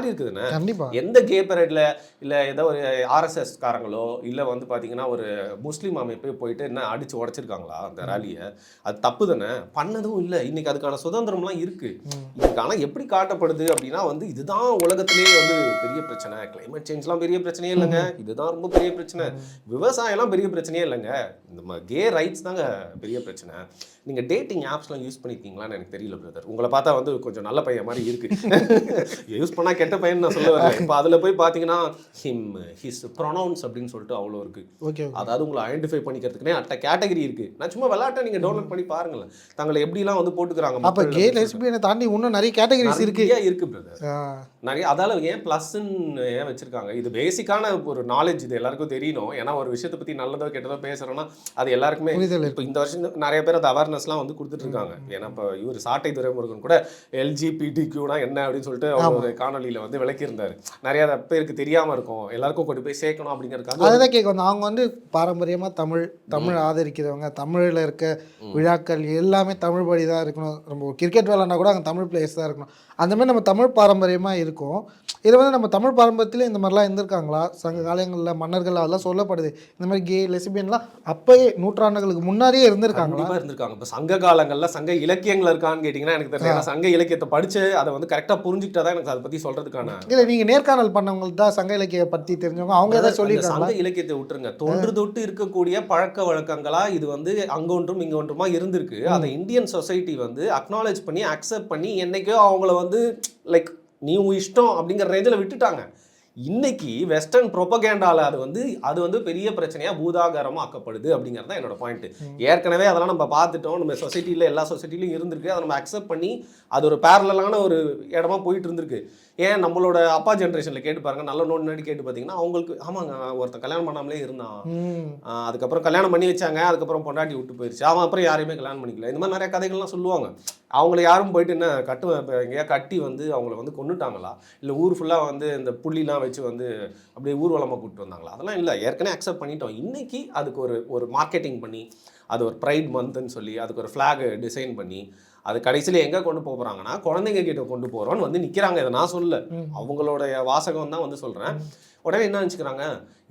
இருக்குதுன்னு. கண்டிப்பா. எந்த கே பரேட்ல இல்ல ஏதோ ஒரு RSS காரங்களோ இல்ல வந்து பாத்தீங்கன்னா ஒரு முஸ்லீம் அமைப்பே போயிட்டு என்ன அடிச்சு உடைச்சிருக்காங்களா அந்த ரேலியை? அது தப்பு தானே, பண்ணதும் இல்லை. இன்னைக்கு அதுக்கான சுதந்திரம்லாம் இருக்கு. இதுக்கான எப்படி காட்டப்படுது அப்படின்னா வந்து இதுதான் உலகத்திலேயே வந்து பெரிய பிரச்சனை. கிளைமேட் சேஞ்ச்லாம் பெரிய பிரச்சனையே இல்லைங்க, இதுதான் ரொம்ப பெரிய பிரச்சனை. விவசாயம்லாம் பெரிய பிரச்சனையே இல்லைங்க, இந்த கே ரைட்ஸ் தாங்க பெரிய பிரச்சனை. நீங்கள் டேட்டிங் ஆப்ஸ்லாம் யூஸ் பண்ணியிருக்கீங்களான்னு எனக்கு தெரியல பிரதர். உங்களை பார்த்தா வந்து கொஞ்சம் நல்ல பையன் மாதிரி இருக்கு. யூஸ் பண்ணால் கெட்ட பையன் நான் சொல்ல வரேன். இப்போ அதில் போய் பார்த்தீங்கன்னா ஹிஸ் ப்ரொனவுன்ஸ் அப்படின்னு சொல்லிட்டு அவ்வளோ இருக்கு. ஓகே. அதாவது உங்களை ஐடென்டிஃபை பண்ணிக்கிறதுக்குனே அட்ட கேட்டகரி இருக்கு. நான் சும்மா விளையாட்டை நீங்கள் டவுன்லோட் பண்ணி பாருங்களேன், தங்களை எப்படிலாம் வந்து போட்டுக்கிறாங்க. அப்போ கே லெஸ்பியனை தாண்டி இன்னும் நிறைய கேட்டகரிஸ் இருக்கு பிரதர், நிறைய. அதால ஏன் ப்ளஸ்ன்னு ஏன் வச்சிருக்காங்க? இது பேசிக்கான ஒரு நாலேஜ், இது எல்லாருக்கும் தெரியணும். ஏன்னா ஒரு விஷயத்தை பற்றி நல்லதோ கெட்டதோ பேசுகிறோன்னா அது எல்லாருக்குமே. இப்போ இந்த வருஷம் நிறைய பேர் அந்த அவேர்னஸ்லாம் வந்து கொடுத்துட்டு இருக்காங்க. ஏன்னா இப்போ இவர் சாட்டை துரைமுருகன் கூட LGBTQனா என்ன அப்படின்னு சொல்லிட்டு அவர் ஒரு காணொலியில் வந்து விளக்கியிருந்தார். நிறைய பேருக்கு தெரியாமல் இருக்கும், எல்லாருக்கும் கொண்டு போய் சேர்க்கணும் அப்படிங்கிறதுக்காக. அதுதான் கேட்கும். அவங்க வந்து பாரம்பரியமாக தமிழ் ஆதரிக்கிறவங்க, தமிழில் இருக்க விழாக்கள் எல்லாமே தமிழ் படி தான் இருக்கணும். நம்ம கிரிக்கெட் விளையாண்டா கூட அங்கே தமிழ் பிளேயர்ஸ் தான் இருக்கணும். அந்த மாதிரி நம்ம தமிழ் பாரம்பரியமாக இருக்கும். இதை வந்து நம்ம தமிழ் பாரம்பரியத்தில் இந்த மாதிரிலாம் இருந்திருக்காங்களா? சங்க காலங்களில் மன்னர்கள் அதெல்லாம் சொல்லப்படுது. இந்த மாதிரி கே லெஸ்பியன்லாம் அப்போயே நூற்றாண்டுகளுக்கு முன்னாடியே இருந்திருக்காங்களா? இருந்திருக்காங்க. இப்போ சங்க காலங்களில் சங்க இலக்கியங்கள் இருக்கான்னு கேட்டிங்கன்னா எனக்கு தெரியல. சங்க இலக்கியத்தை படித்து அதை வந்து கரெக்டாக புரிஞ்சுக்கிட்டா தான் எனக்கு அதை பற்றி சொல்கிறதுக்கான. இல்லை நீங்கள் நேர்காணல் பண்ணவங்களுக்கு தான் சங்க இலக்கிய பற்றி தெரிஞ்சவங்க, அவங்க எதாவது சொல்லியிருக்காங்க. சங்க இலக்கியத்தை விட்டுருங்க, தொன்று தொட்டு இருக்கக்கூடிய பழக்க வழக்கங்களா இது வந்து அங்கொன்றும் இங்கே ஒன்றுமா இருந்திருக்கு. அதை இந்தியன் சொசைட்டி வந்து அக்னாலேஜ் பண்ணி அக்செப்ட் பண்ணி என்னைக்கோ அவங்கள வந்து லைக் நீ இஷ்டம் அப்படிங்கிற ரேஞ்சில் விட்டுட்டாங்க. இன்னைக்கு வெஸ்டர்ன் ப்ரொபகேண்டால அது வந்து பெரிய பிரச்சனையாக பூதாகாரமாக ஆக்கப்படுது அப்படிங்கிறது தான் என்னோட பாயிண்ட். ஏற்கனவே அதெல்லாம் நம்ம பார்த்துட்டோம். நம்ம சொசைட்டியில் எல்லா சொசைட்டிலையும் இருந்திருக்கு. அதை நம்ம அக்செப்ட் பண்ணி அது ஒரு பேரலான ஒரு இடமா போயிட்டு இருந்திருக்கு. ஏன் நம்மளோட அப்பா ஜென்ரேஷனில் கேட்டு பாருங்க, நல்ல நோட் நடி கேட்டு பார்த்தீங்கன்னா அவங்களுக்கு ஆமாங்க ஒருத்தன் கல்யாணம் பண்ணாமலே இருந்தான், அதுக்கப்புறம் கல்யாணம் பண்ணி வச்சாங்க, அதுக்கப்புறம் பொண்டாட்டி விட்டு போயிடுச்சு, அவன் அப்புறம் யாரையுமே கல்யாணம் பண்ணிக்கல. இந்த மாதிரி நிறைய கதைகள்லாம் சொல்லுவாங்க. அவங்கள யாரும் போயிட்டு என்ன எங்கேயா கட்டி வந்து அவங்கள வந்து கொண்டுட்டாங்களா, இல்லை ஊர் ஃபுல்லாக வந்து இந்த புள்ளிலாம் வச்சு வந்து அப்படியே ஊர்வலமாக கூப்பிட்டு வந்தாங்களா? அதெல்லாம் இல்லை, ஏற்கனவே அக்செப்ட் பண்ணிட்டோம். இன்னைக்கு அதுக்கு ஒரு மார்க்கெட்டிங் பண்ணி அது ஒரு ப்ரைட் மந்த்ன்னு சொல்லி அதுக்கு ஒரு ஃப்ளாக் டிசைன் பண்ணி அது கடைசியில் எங்கே கொண்டு போகிறாங்கன்னா குழந்தைங்க கிட்ட கொண்டு போகிறோன்னு வந்து நிற்கிறாங்க. இதை நான் சொல்ல, அவங்களோட வாசகம் தான் வந்து சொல்கிறேன். உடனே என்ன நினச்சிக்கிறாங்க,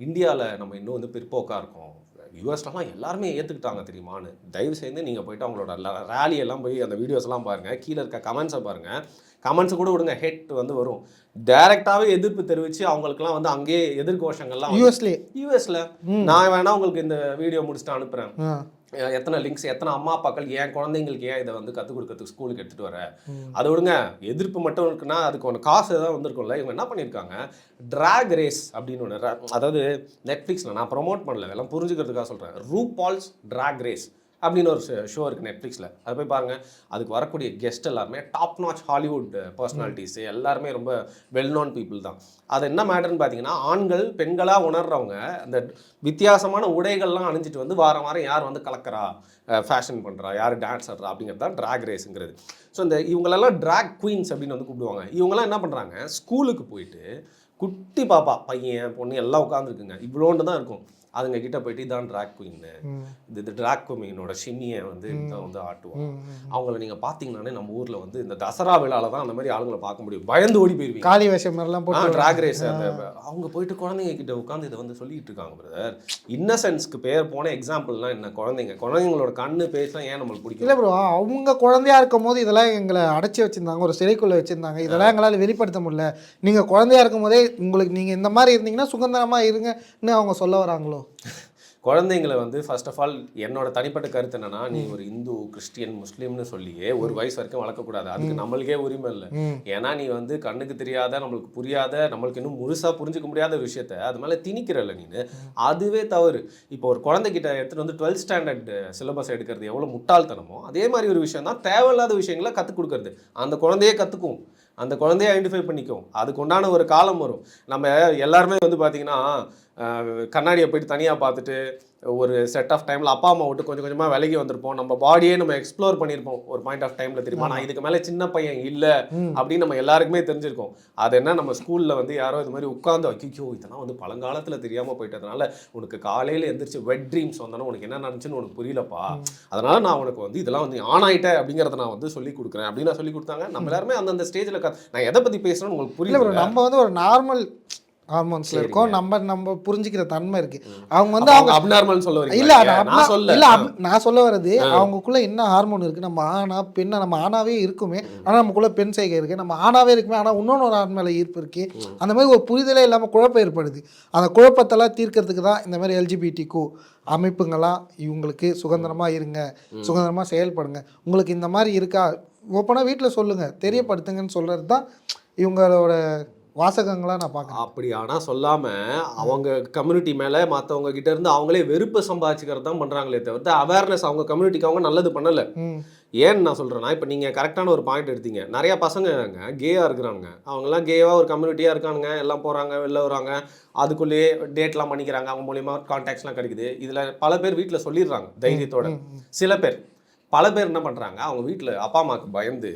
இந்தியாவில் நம்ம இன்னும் வந்து பிற்போக்காக இருக்கோம், யூஎஸ்லாம் எல்லாருமே ஏற்றுக்கிட்டாங்க தெரியுமான்னு. தயவு செய்து நீங்கள் போய்ட்டு அவங்களோட ரேலியெல்லாம் போய் அந்த வீடியோஸ்லாம் பாருங்கள், கீழே இருக்க கமெண்ட்ஸை பாருங்கள். கமெண்ட்ஸை கூட விடுங்க, ஹேட் வந்து வரும். டைரெக்டாகவே எதிர்ப்பு தெரிவித்து அவங்களுக்குலாம் வந்து அங்கேயே எதிர்கோஷங்கள்லாம் யூஎஸில். நான் வேணா உங்களுக்கு இந்த வீடியோ முடிச்சுட்டு அனுப்புகிறேன். எத்தனை லிங்க்ஸ், எத்தனை அம்மா அப்பாக்கள் ஏன் குழந்தைங்களுக்கு ஏன் இதை வந்து கற்றுக் கொடுக்கறதுக்கு ஸ்கூலுக்கு எடுத்துகிட்டு வர. அதை விடுங்க, எதிர்ப்பு மட்டும் இருக்குன்னா அதுக்கு ஒன்று காசு தான் வந்திருக்கும்ல. இவங்க என்ன பண்ணியிருக்காங்க, ட்ராக் ரேஸ் அப்படின்னு ஒன்று, அதாவது நெட்ஃப்ளிக்ஸில் நான் ப்ரொமோட் பண்ணல, எல்லாம் புரிஞ்சுக்கிறதுக்காக சொல்கிறேன். RuPaul's Drag Race அப்படின்னு ஒரு ஷோ இருக்குது நெட்ஃப்ளிக்ஸில், அதை போய் பாருங்கள். அதுக்கு வரக்கூடிய கெஸ்ட் எல்லாருமே டாப் நாச் ஹாலிவுட் பர்சனாலிட்டிஸு, எல்லாருமே ரொம்ப வெல் நோன் பீப்புள் தான். அது என்ன மேட்டர்னு பார்த்தீங்கன்னா, ஆண்கள் பெண்களாக உணர்றவங்க அந்த வித்தியாசமான உடைகள்லாம் அணிஞ்சிட்டு வந்து வாரம் வாரம் யார் வந்து கலக்கிறா, ஃபேஷன் பண்ணுறா, யார் டான்ஸ் ஆடுறா அப்படிங்கிறது தான் ட்ராக் ரேஸுங்கிறது. ஸோ இந்த இவங்களெல்லாம் ட்ராக் குவீன்ஸ் அப்படின்னு வந்து கூப்பிடுவாங்க. இவங்கெல்லாம் என்ன பண்ணுறாங்க, ஸ்கூலுக்கு போயிட்டு குட்டி பாப்பா பையன் பொண்ணு எல்லாம் உட்காந்துருக்குங்க, இவ்வளோண்டு தான் இருக்கும். அதுங்க கிட்ட போயிட்டு இதான் ட்ராக் குயின், இது ட்ராக் குயினோட ஷிம்மியை வந்து இதான் வந்து ஆட்டுவாங்க. அவங்கள நீங்கள் பார்த்தீங்கன்னாலே நம்ம ஊரில் வந்து இந்த தசரா விழாவில் தான் அந்த மாதிரி ஆளுங்களை பார்க்க முடியும். பயந்து ஓடி போயிருவீங்க. காளி வேஷம் மாதிரிலாம் போட்டு ட்ராக் ரேஸ் அந்த அவங்க போயிட்டு குழந்தைங்க கிட்ட உட்காந்து இதை வந்து சொல்லிட்டு இருக்காங்க பிரதர். இன்னசென்ஸ்க்கு பேர் போன எக்ஸாம்பிள்லாம் என்ன, குழந்தைங்களோட கண்ணு பேசலாம் ஏன் நம்மளுக்கு பிடிக்கும் இல்லை ப்ரோ. அவங்க குழந்தையா இருக்கும் போது இதெல்லாம் எங்களை அடைச்சி வச்சிருந்தாங்க, ஒரு சிறைக்குள்ள வச்சிருந்தாங்க. இதெல்லாம் எங்களால் வெளிப்படுத்த முடியல. நீங்கள் குழந்தையா இருக்கும் போதே உங்களுக்கு நீங்கள் இந்த மாதிரி இருந்தீங்கன்னா சுதந்திரமாக இருங்கன்னு அவங்க சொல்ல வராங்களோ? குழந்தைங்களை வந்து ஃபர்ஸ்ட் ஆஃப் ஆல் என்னோட தனிப்பட்ட கருத்து என்னன்னா, நீ ஒரு இந்து, கிறிஸ்டியன், முஸ்லீம்னு சொல்லியே ஒரு வயசு வரைக்கும் வளர்க்கக்கூடாது. அதுக்கு நம்மளுக்கே உரிமை இல்லை. ஏன்னா நீ வந்து கண்ணுக்கு தெரியாத, நம்மளுக்கு புரியாத, நம்மளுக்கு இன்னும் முழுசா புரிஞ்சுக்க முடியாத ஒரு விஷயத்த அது மேலே திணிக்கிறல்ல நீனு, அதுவே தவறு. இப்போ ஒரு குழந்தைகிட்ட எடுத்துகிட்டு வந்து 12th ஸ்டாண்டர்ட் சிலபஸ் எடுக்கிறது எவ்வளோ முட்டாள்தனமோ, அதே மாதிரி ஒரு விஷயம் தான் தேவையில்லாத விஷயங்களை கற்றுக் கொடுக்கறது. அந்த குழந்தையே கற்றுக்கும், அந்த குழந்தைய ஐடென்டிஃபை பண்ணிக்கும். அதுக்கு உண்டான ஒரு காலம் வரும். நம்ம எல்லாருமே வந்து பார்த்தீங்கன்னா கண்ணாடியை போயிட்டு தனியாக பார்த்துட்டு ஒரு செட் ஆஃப் டைமில் அப்பா அம்மா விட்டு கொஞ்சம் கொஞ்சமாக விலகி வந்திருப்போம். நம்ம பாடியே நம்ம எக்ஸ்ப்ளோர் பண்ணியிருப்போம் ஒரு பாயிண்ட் ஆஃப் டைமில். தெரியுமா, நான் இதுக்கு மேலே சின்ன பையன் இல்லை அப்படின்னு நம்ம எல்லாருக்குமே தெரிஞ்சிருக்கோம். அது என்ன, நம்ம ஸ்கூலில் வந்து யாரோ இது மாதிரி உட்காந்து ஐயோ இதெல்லாம் வந்து பழங்காலத்தில் தெரியாமல் போயிட்டதுனால உனக்கு காலையில் எந்திரிச்சு வெட் ட்ரீம்ஸ் வந்தோன்னா உனக்கு என்ன நினச்சுன்னு உனக்கு புரியலப்பா, அதனால நான் உனக்கு வந்து இதெல்லாம் வந்து ஆன் ஆகிட்டேன் அப்படிங்கிறத நான் வந்து சொல்லி கொடுக்குறேன் அப்படின்னு நான் சொல்லி கொடுத்தாங்க. நம்ம எல்லாருமே அந்தந்த ஸ்டேஜில் நான் எதை பற்றி பேசுகிறேன்னு உங்களுக்கு புரியல. நம்ம வந்து ஒரு நார்மல் ஹார்மோன்ஸ்ல இருக்கோம். நம்ம புரிஞ்சுக்கிற தன்மை இருக்கு. அவங்க வந்து அவங்க அப்நார்மல் சொல்ல வரீங்க. இல்ல நான் சொல்ல வர்றது, அவங்களுக்குள்ள என்ன ஹார்மோன் இருக்கு. நம்ம ஆணா பெண்ணா, நம்ம ஆணாவே இருக்குமே ஆனா நமக்குள்ள பெண் செய்கை இருக்கு, நம்ம ஆணாவே இருக்குமே ஆனா இன்னொன்று ஒரு ஆண் மேல ஈர்ப்பு இருக்கு. அந்த மாதிரி ஒரு புரிதலே இல்லாம குழப்பம் ஏற்படுது. அந்த குழப்பத்தெல்லாம் தீர்க்கறதுக்கு தான் இந்த மாதிரி LGBTQ அமைப்புங்களாம் இவங்களுக்கு சுதந்திரமா இருங்க, சுதந்திரமா செயல்படுங்க, உங்களுக்கு இந்த மாதிரி இருக்கா ஓப்பனா வீட்டில் சொல்லுங்க, தெரியப்படுத்துங்கன்னு சொல்றது தான் இவங்களோட வாசகங்களாக நான் பார்க்குறேன். அப்படி ஆனால் சொல்லாமல் அவங்க கம்யூனிட்டி மேலே மற்றவங்க கிட்ட இருந்து அவங்களே வெறுப்பை சம்பாதிச்சுக்கிறது தான் பண்ணுறாங்களே தவிர்த்து அவேர்னஸ் அவங்க கம்யூனிட்டிக்கு அவங்க நல்லது பண்ணலை. ஏன்னு நான் சொல்கிறேன்னா, இப்போ நீங்கள் கரெக்டான ஒரு பாயிண்ட் எடுத்தீங்க. நிறையா பசங்க கேயாக இருக்கிறாங்க, அவங்கெல்லாம் கேவாக ஒரு கம்யூனிட்டியாக இருக்கானுங்க, எல்லாம் போகிறாங்க வெளில வராங்க, அதுக்குள்ளேயே டேட்லாம் பண்ணிக்கிறாங்க, அவங்க மூலிமா கான்டாக்ட்ஸ்லாம் கிடைக்குது. இதில் பல பேர் வீட்டில் சொல்லிடுறாங்க தைரியத்தோட. சில பேர் பல பேர் என்ன பண்ணுறாங்க, அவங்க வீட்டில் அப்பா அம்மாவுக்கு பயந்து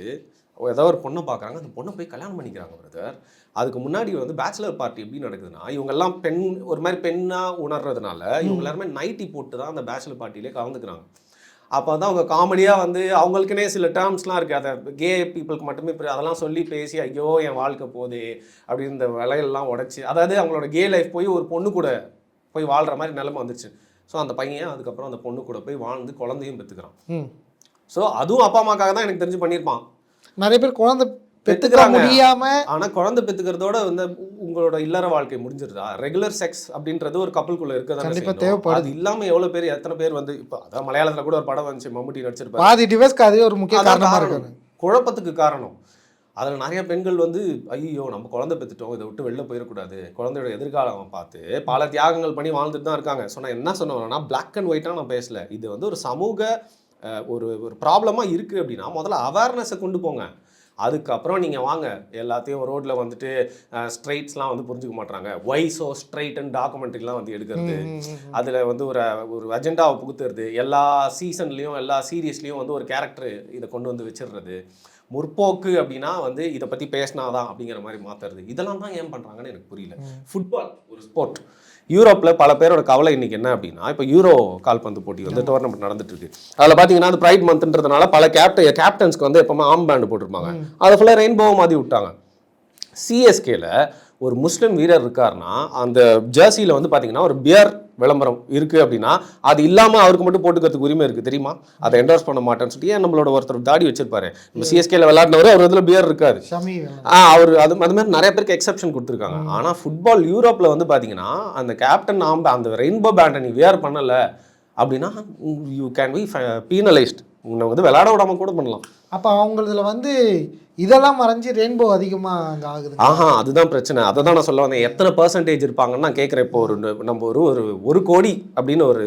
ஏதோ ஒரு பொண்ணை பார்க்குறாங்க, அந்த பொண்ணை போய் கல்யாணம் பண்ணிக்கிறாங்க பிரதர். அதுக்கு முன்னாடி வந்து பேச்சுலர் பார்ட்டி எப்படி நடக்குதுன்னா, இவங்கெல்லாம் பெண் ஒரு மாதிரி பெண்ணாக உணர்றதுனால இவங்க எல்லாருமே நைட்டி போட்டு தான் அந்த பேச்சுலர் பார்ட்டியிலே கலந்துக்கிறாங்க. அப்போ வந்து அவங்க காமெடியாக வந்து அவங்களுக்குனே சில டேர்ம்ஸ்லாம் இருக்குது, அதை கே பீப்புளுக்கு மட்டுமே அதெல்லாம் சொல்லி பேசி ஐயோ என் வாழ்க்கை போதே அப்படின்னு இந்த விலையெல்லாம் உடச்சி, அதாவது அவங்களோட கே லைஃப் போய் ஒரு பொண்ணு கூட போய் வாழ்கிற மாதிரி நிலைமை வந்துச்சு. ஸோ அந்த பையன் அதுக்கப்புறம் அந்த பொண்ணு கூட போய் வாழ்ந்து குழந்தையும் பெற்றுக்கிறான். ஸோ அதுவும் அப்பா அம்மாக்காக தான் எனக்கு தெரிஞ்சு பண்ணியிருப்பான். நிறைய பேர் குழந்தை பெற்றுக்க முடியாம, ஆனால் குழந்தை பெற்றுக்கிறதோட வந்து உங்களோட இல்லற வாழ்க்கை முடிஞ்சிருதா? ரெகுலர் செக்ஸ் அப்படின்றது ஒரு கப்பலுக்குள்ள இருக்கிறது. அது இல்லாமல் எவ்வளோ பேர், எத்தனை பேர் வந்து இப்போ அதான் மலையாளத்தில் கூட ஒரு படம் வந்துச்சு, மம்முட்டி நடிச்சிருப்பாரு. பாதி டிவைஸ்க்கு அதுவே ஒரு முக்கிய காரணமாக இருக்கு, குழப்பத்துக்கு காரணம். அதில் நிறைய பெண்கள் வந்து ஐயோ நம்ம குழந்தை பெற்றுட்டோம், இதை விட்டு வெளில போயிடக்கூடாது, குழந்தையோட எதிர்காலம் பார்த்து பல தியாகங்கள் பண்ணி வாழ்ந்துட்டு தான் இருக்காங்க. ஸோ நான் என்ன சொன்னேன்னா, பிளாக் அண்ட் ஒயிட்டாக நான் பேசல. இது வந்து ஒரு சமூக ஒரு பிரராப்ளமாக இருக்குது அப்படின்னா முதல்ல அவேர்னஸை கொண்டு போங்க. அதுக்கப்புறம் நீங்கள் வாங்க எல்லாத்தையும் ரோட்டில் வந்துட்டு ஸ்ட்ரைட்ஸ்லாம் வந்து புரிஞ்சுக்க மாட்டாங்க, ஒய் ஸோ ஸ்ட்ரைட்னு டாக்குமெண்ட்ரிலாம் வந்து எடுக்கிறது, அதில் வந்து ஒரு அஜெண்டாவை புகுத்துறது, எல்லா சீசன்லேயும் எல்லா சீரியஸ்லேயும் வந்து ஒரு கேரக்டர் இதை கொண்டு வந்து வச்சிடுறது, முற்போக்கு அப்படின்னா வந்து இதை பற்றி பேசினாதான் அப்படிங்கிற மாதிரி மாற்றுறது, இதெல்லாம் தான் ஏன் பண்ணுறாங்கன்னு எனக்கு புரியல. ஃபுட்பால் ஒரு ஸ்போர்ட். யூரோப்பில் பல பேரோட கவலை இன்றைக்கி என்ன அப்படின்னா, இப்போ யூரோ கால்பந்து போட்டி வந்து டோர்னமெண்ட் நடந்துட்டு இருக்கு. அதில் பார்த்தீங்கன்னா அந்த ப்ரைட் மந்த்ன்றதுனால பல கேப்டன்ஸ்க்கு வந்து எப்பவுமே ஆம் பேண்டு போட்டிருப்பாங்க, அதை ஃபுல்லாக ரெயின்போவை மாற்றி விட்டாங்க. சிஎஸ்கேல ஒரு முஸ்லீம் வீரர் இருக்காருன்னா அந்த ஜெர்சியில் வந்து பார்த்தீங்கன்னா ஒரு பியர் விளம்பரம் இருக்குது அப்படின்னா அது இல்லாமல் அவருக்கு மட்டும் போட்டுக்கிறதுக்கு உரிமை இருக்குது தெரியுமா? அதை என்டோர்ஸ் பண்ண மாட்டேன்னு சொல்லிட்டு ஏன் நம்மளோட ஒருத்தர் தாடி வச்சிருப்பாரு, நம்ம சிஎஸ்கேல விளையாடினவர், அவர் இதில் பியர் இருக்காரு. அவர் அது மாதிரி நிறைய பேருக்கு எக்ஸப்ஷன் கொடுத்துருக்காங்க. ஆனால் ஃபுட்பால் யூரோப்பில் வந்து பார்த்தீங்கன்னா அந்த கேப்டன் அந்த ரெயின்போ பேண்டை நீ வியர் பண்ணலை அப்படின்னா யூ கேன் பி பீனலைஸ்ட், உன்னை வந்து விளையாட விடாமல் கூட பண்ணலாம். அப்போ அவங்களதுல வந்து இதெல்லாம் மறைஞ்சு ரெயின்போ அதிகமாக அங்கே ஆகுது. அதுதான் பிரச்சனை. அதை தான் நான் சொல்ல வந்தேன். எத்தனை பர்சன்டேஜ் இருப்பாங்கன்னு நான் கேட்குறேன். இப்போ நம்ம ஒரு கோடி அப்படின்னு ஒரு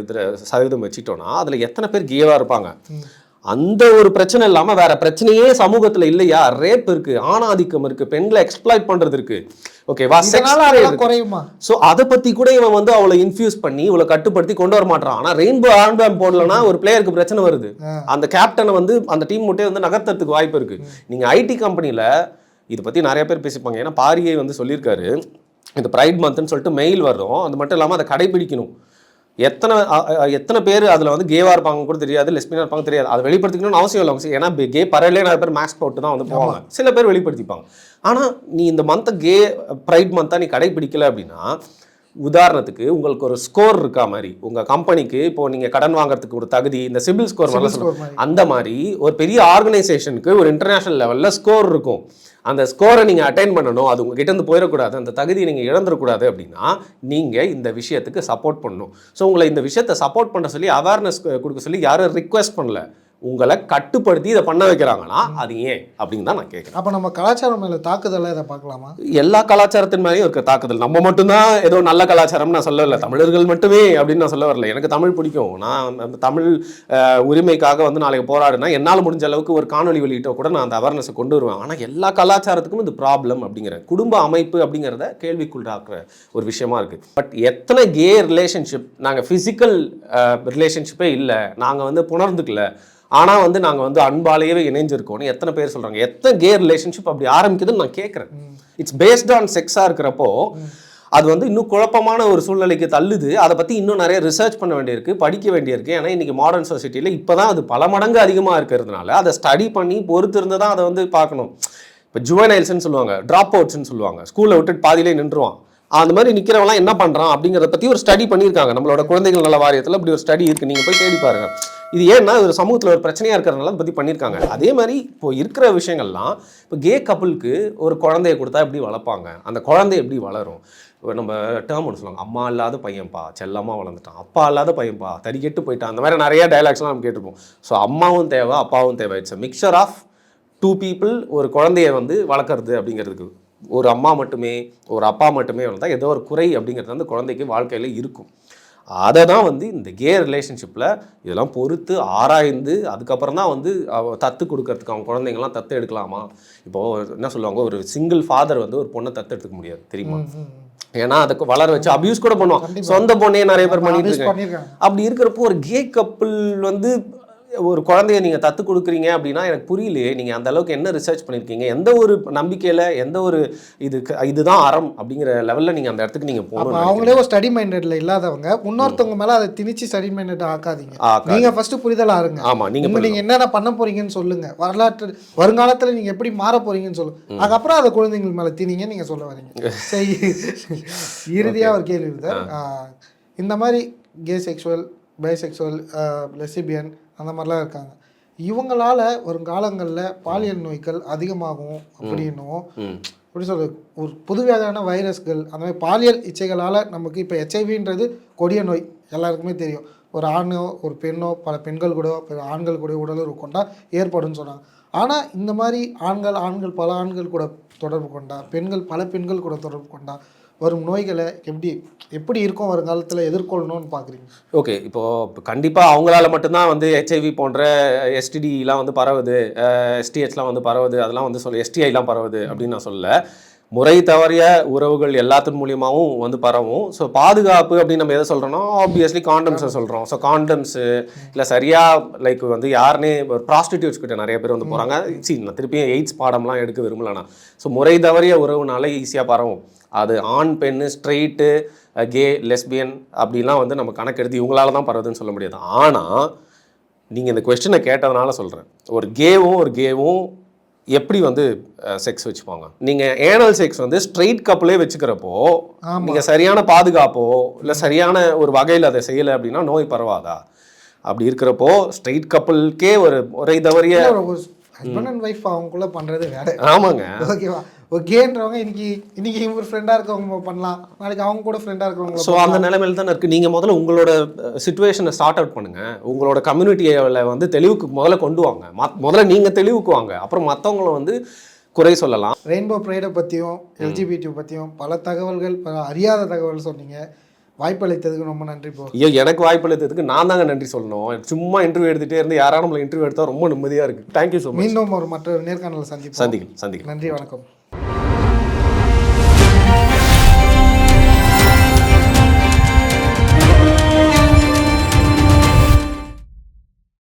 சதவீதம் வச்சுட்டோம்னா அதில் எத்தனை பேர் கேவாக இருப்பாங்க? அந்த ஒரு பிரச்சனை இல்லாமல் வேற பிரச்சனையே சமூகத்தில் இல்லையா? ரேப் இருக்கு, ஆணாதிக்கம் இருக்கு, பெண்களை எக்ஸ்ப்ளாய்ட் பண்றது இருக்கு, ஓகேவா? குறையுமா? ஸோ அதை பத்தி கூட இவன் வந்து அவளை இன்ஃபியூஸ் பண்ணி இவளை கட்டுப்படுத்தி கொண்டு வர மாட்டான். ஆனால் ரெயின்போ ஆர்ம்பேம் போடலன்னா ஒரு பிளேயருக்கு பிரச்சனை வருது, அந்த கேப்டனை வந்து அந்த டீம் முட்டே வந்து நகர்த்துறதுக்கு வாய்ப்பு இருக்கு. நீங்க ஐடி கம்பெனியில் இதை பத்தி நிறைய பேர் பேசிப்பாங்க. ஏன்னா பாரியை வந்து சொல்லியிருக்காரு, இந்த ப்ரைட் மந்த்னு சொல்லிட்டு மெயில் வரும், அது மட்டும் இல்லாமல் அதை கடைபிடிக்கணும். எத்தனை பேர் அதில் வந்து கேவாக இருப்பாங்க கூட தெரியாது, லெஸ்பியனாக இருப்பாங்க தெரியாது. அதை வெளிப்படுத்திக்கணும்னு அவசியம் இல்லை. ஏன்னா கே பரவாயில்ல, நிறைய பேர் மேக்ஸ் போட்டு தான் வந்து போவாங்க, சில பேர் வெளிப்படுத்திப்பாங்க. ஆனால் நீ இந்த மந்த்தை கே ப்ரைட் மந்த்தாக நீ கடைப்பிடிக்கல அப்படின்னா, உதாரணத்துக்கு உங்களுக்கு ஒரு ஸ்கோர் இருக்கா மாதிரி, உங்கள் கம்பெனிக்கு இப்போ நீங்கள் கடன் வாங்குறதுக்கு ஒரு தகுதி, இந்த சிபில் ஸ்கோர் அந்த மாதிரி ஒரு பெரிய ஆர்கனைசேஷனுக்கு ஒரு இன்டர்நேஷனல் லெவலில் ஸ்கோர் இருக்கும். அந்த ஸ்கோரை நீங்கள் அட்டைன் பண்ணணும், அது உங்ககிட்ட இருந்து போயிடக்கூடாது, அந்த தகுதியை நீங்கள் இழந்துடக்கூடாது அப்படின்னா நீங்கள் இந்த விஷயத்துக்கு சப்போர்ட் பண்ணணும். ஸோ உங்களை இந்த விஷயத்தை சப்போர்ட் பண்ண சொல்லி அவேர்னஸ் கொடுக்க சொல்லி யாரும் ரிக்வெஸ்ட் பண்ணல, உங்களை கட்டுப்படுத்தி இதை பண்ண வைக்கிறாங்கன்னா அது ஏன் அப்படின்னு தான் நான் கேட்குறேன். அப்போ நம்ம கலாச்சாரம் மேலே தாக்குதலாக இதை பார்க்கலாமா? எல்லா கலாச்சாரத்தின் மேலேயும் இருக்க தாக்குதல். நம்ம மட்டும்தான் ஏதோ நல்ல கலாச்சாரம் நான் சொல்ல வரல, தமிழர்கள் மட்டுமே அப்படின்னு நான் சொல்ல வரல. எனக்கு தமிழ் பிடிக்கும், நான் தமிழ் உரிமைக்காக வந்து நாளைக்கு போராடுனா என்னால் முடிஞ்ச அளவுக்கு ஒரு காணொலி வெளியிட்ட கூட நான் அந்த அவேர்னஸை கொண்டு வருவேன். ஆனால் எல்லா கலாச்சாரத்துக்கும் இது ப்ராப்ளம் அப்படிங்கிற குடும்ப அமைப்பு அப்படிங்கிறத கேள்விக்குள்ளாக்குற ஒரு விஷயமா இருக்குது. பட் எத்தனை கே ரிலேஷன்ஷிப் நாங்கள் ஃபிசிக்கல் ரிலேஷன்ஷிப்பே இல்லை, நாங்கள் வந்து புணர்ந்துக்கல, ஆனால் வந்து நாங்கள் வந்து அன்பாலேயே இணைஞ்சிருக்கோன்னு எத்தனை பேர் சொல்கிறாங்க? எத்தனை கே ரிலேஷன்ஷிப் அப்படி ஆரம்பிக்குதுன்னு நான் கேட்குறேன். இட்ஸ் பேஸ்ட் ஆன் செக்ஸாக இருக்கிறப்போ அது வந்து இன்னும் குழப்பமான ஒரு சூழ்நிலைக்கு தள்ளுது. அதை பற்றி இன்னும் நிறைய ரிசர்ச் பண்ண வேண்டியிருக்கு, படிக்க வேண்டியிருக்கு. ஏன்னா இன்றைக்கி மாடர்ன் சொசைட்டியில் இப்போ தான் அது பல மடங்கு அதிகமாக இருக்கிறதுனால அதை ஸ்டடி பண்ணி பொறுத்து இருந்து தான் அதை வந்து பார்க்கணும். இப்போ ஜுவனைல்ஸ்ன்னு சொல்லுவாங்க, ட்ராப் அவுட்ஸ்ன்னு சொல்லுவாங்க, ஸ்கூலில் விட்டுட்டு பாதியிலே நின்றுவான். அந்த மாதிரி நிற்கிறவங்களாம் என்ன பண்ணுறான் அப்படிங்கிறத பற்றி ஒரு ஸ்டடி பண்ணியிருக்காங்க. நம்மளோட குழந்தைகள் நல வாரியத்தில் அப்படி ஒரு ஸ்டடி இருக்குது, நீங்கள் போய் தேடி பாருங்கள். இது ஏன்னா ஒரு சமூகத்தில் ஒரு பிரச்சனையாக இருக்கிறதுனால அதை பற்றி பண்ணியிருக்காங்க. அதே மாதிரி இப்போ இருக்கிற விஷயங்கள்லாம், இப்போ கே கப்புளுக்கு ஒரு குழந்தைய கொடுத்தா எப்படி வளர்ப்பாங்க, அந்த குழந்தை எப்படி வளரும்? நம்ம டேர்ம் ஒன்று சொல்லுவாங்க, அம்மா இல்லாத பையன்ப்பா செல்லமாக வளர்ந்துட்டான், அப்பா இல்லாத பையன்ப்பா தறிக்கெட்டு போயிட்டான். அந்த மாதிரி நிறைய டைலாக்ஸ்லாம் நம்ம கேட்டிருப்போம். ஸோ அம்மாவும் தேவை, அப்பாவும் தேவை. It's a mixture of two people. ஒரு குழந்தைய வந்து வளர்க்குறது அப்படிங்கிறதுக்கு ஒரு அம்மா மட்டுமே ஒரு அப்பா மட்டுமே வளர்த்தால் ஏதோ ஒரு குறை அப்படிங்கிறது வந்து குழந்தைக்கு வாழ்க்கையில் இருக்கும். அதை தான் வந்து இந்த கே ரிலேஷன்ஷிப்பில் இதெல்லாம் பொறுத்து ஆராய்ந்து அதுக்கப்புறம் தான் வந்து தத்து கொடுக்கறதுக்கு அவங்க குழந்தைங்கலாம் தத்து எடுக்கலாமா. இப்போது என்ன சொல்லுவாங்க, ஒரு சிங்கிள் ஃபாதர் வந்து ஒரு பொண்ணை தத்து எடுத்துக்க முடியாது தெரியுமா? ஏன்னா அதுக்கு வளர வச்சு அபியூஸ் கூட பண்ணுவான், சொந்த பொண்ணையே நிறைய பேர் பண்ணிட்டு இருக்காங்க. அப்படி இருக்கிறப்போ ஒரு கே கப்புள் வந்து ஒரு குழந்தைய நீங்கள் தத்து கொடுக்குறீங்க அப்படின்னா எனக்கு புரியலையே, நீங்கள் அந்த அளவுக்கு என்ன ரிசர்ச் பண்ணியிருக்கீங்க, எந்த ஒரு நம்பிக்கையில், எந்த ஒரு இதுதான் அறம் அப்படிங்கிற லெவலில் நீங்கள் அந்த இடத்துக்கு நீங்கள் போகணும். அவங்களே ஒரு ஸ்டடி மைண்டட்ல இல்லாதவங்க இன்னொருத்தவங்க மேலே அதை திணிச்சு ஸ்டடி மைண்டட் ஆக்காதீங்க. நீங்கள் ஃபஸ்ட்டு புரிதலாக இருங்க. ஆமாம், நீங்கள் என்னென்ன பண்ண போறீங்கன்னு சொல்லுங்கள், வரலாற்று வருங்காலத்தில் நீங்கள் எப்படி மாற போறீங்கன்னு சொல்லுங்கள், அதுக்கப்புறம் அதை குழந்தைங்கள் மேலே திணிங்க நீங்கள் சொல்ல வரீங்க. சரி, இறுதியாக ஒரு கேள்வி சார். இந்த மாதிரி கே செக்ஷுவல், பைசெக்ஷுவல், லெஸ்பியன் அந்த மாதிரிலாம் இருக்காங்க, இவங்களால வருங்காலங்களில் பாலியல் நோய்கள் அதிகமாகும் அப்படின்னும் எப்படி சொல்கிறது, ஒரு புதுவகையான வைரஸ்கள் அந்த மாதிரி பாலியல் இச்சைகளால் நமக்கு இப்போ ஹெச்ஐவின்றது கொடிய நோய் எல்லாருக்குமே தெரியும். ஒரு ஆணோ ஒரு பெண்ணோ பல பெண்கள் கூட ஆண்கள் கூட உடலுறவு கொண்டா ஏற்படும்னு சொன்னாங்க. ஆனால் இந்த மாதிரி ஆண்கள் பல ஆண்கள் கூட தொடர்பு கொண்டா, பெண்கள் பல பெண்கள் கூட தொடர்பு கொண்டா வரும் நோய்களை எப்படி இருக்கும் வருங்காலத்தில் எதிர்கொள்ளணும்னு பார்க்குறீங்க? ஓகே, இப்போது கண்டிப்பாக அவங்களால மட்டும்தான் வந்து ஹெச்ஐவி போன்ற எஸ்டிடிலாம் வந்து பரவுது, எஸ்டிஹெச்லாம் வந்து பரவுது, அதெல்லாம் வந்து எஸ்டிஐலாம் பரவுது அப்படின்னு நான் சொல்லலை. முறை தவறிய உறவுகள் எல்லாத்தின் மூலியமாகவும் வந்து பரவும். ஸோ பாதுகாப்பு அப்படின்னு நம்ம எதை சொல்கிறோன்னா ஆப்வியஸ்லி காண்டம்ஸை சொல்கிறோம். ஸோ காண்டம்ஸு இல்லை சரியாக லைக் வந்து யாருன்னே ஒரு ப்ராஸ்டிடியூட்ஸ் கிட்ட நிறைய பேர் வந்து போகிறாங்க. நான் திருப்பியும் எய்ட்ஸ் பாடம்லாம் எடுக்க விரும்பலண்ணா. ஸோ முறை தவறிய உறவுனால ஈஸியாக பரவும். அது ஆண் பெண்ணு ஸ்ட்ரெயிட்டு கே லெஸ்பியன் அப்படிலாம் வந்து நம்ம கணக்கெடுத்து இவங்களால தான் பரவுதுன்னு சொல்ல முடியாது. ஆனால் நீங்கள் இந்த கொஸ்டினை கேட்டதுனால சொல்கிறேன், ஒரு கேவும் எப்படி வந்து செக்ஸ் வச்சுப்பாங்க? நீங்கள் ஏனல் செக்ஸ் வந்து ஸ்ட்ரெயிட் கப்புளே வச்சுக்கிறப்போ நீங்கள் சரியான பாதுகாப்போ இல்லை சரியான ஒரு வகையில் அதை செய்யலை அப்படின்னா நோய் பரவாதா? அப்படி இருக்கிறப்போ ஸ்ட்ரெயிட் கப்புளுக்கே ஒரு முறை தவறிய ஹஸ்பண்ட் அண்ட் ஒய்ஃப் அவங்களுக்குள்ள பண்ணுறது வேற. ஆமாங்க, ஓகேவா? ஓகேன்றவங்க இன்னைக்கு இவங்க ஃப்ரெண்டாக இருக்கவங்க பண்ணலாம், நாளைக்கு அவங்க கூட ஃப்ரெண்டாக இருக்கவங்க. ஸோ அந்த நிலைமையில் தானே இருக்குது. நீங்கள் முதல்ல உங்களோட சிச்சுவேஷனை ஸ்டார்ட் அவுட் பண்ணுங்கள், உங்களோட கம்யூனிட்டியில் வந்து தெளிவுக்கு முதல்ல கொண்டு வாங்க. முதல்ல நீங்கள் தெளிவுக்கு வாங்க, அப்புறம் மற்றவங்கள வந்து குறை சொல்லலாம். ரெயின்போ ப்ரைடை பற்றியும் எல்ஜிபிடி பற்றியும் பல தகவல்கள், பல அறியாத தகவல் சொன்னீங்க. வாய்ப்பளித்ததுக்கு ரொம்ப நன்றி. ஐயோ, எனக்கு வாய்ப்பளித்ததுக்கு நான் தாங்க நன்றி சொல்லணும். சும்மா இன்டர்வியூ எடுத்துகிட்டே இருந்து யாராவது நம்மளை இன்டர்வியூ எடுத்தால் ரொம்ப நிம்மதியாக இருக்குது. Thank you so much. மீண்டும் ஒரு மற்ற நேர்காணலை சந்திக்கலாம். சந்திக்கலாம். நன்றி, வணக்கம்.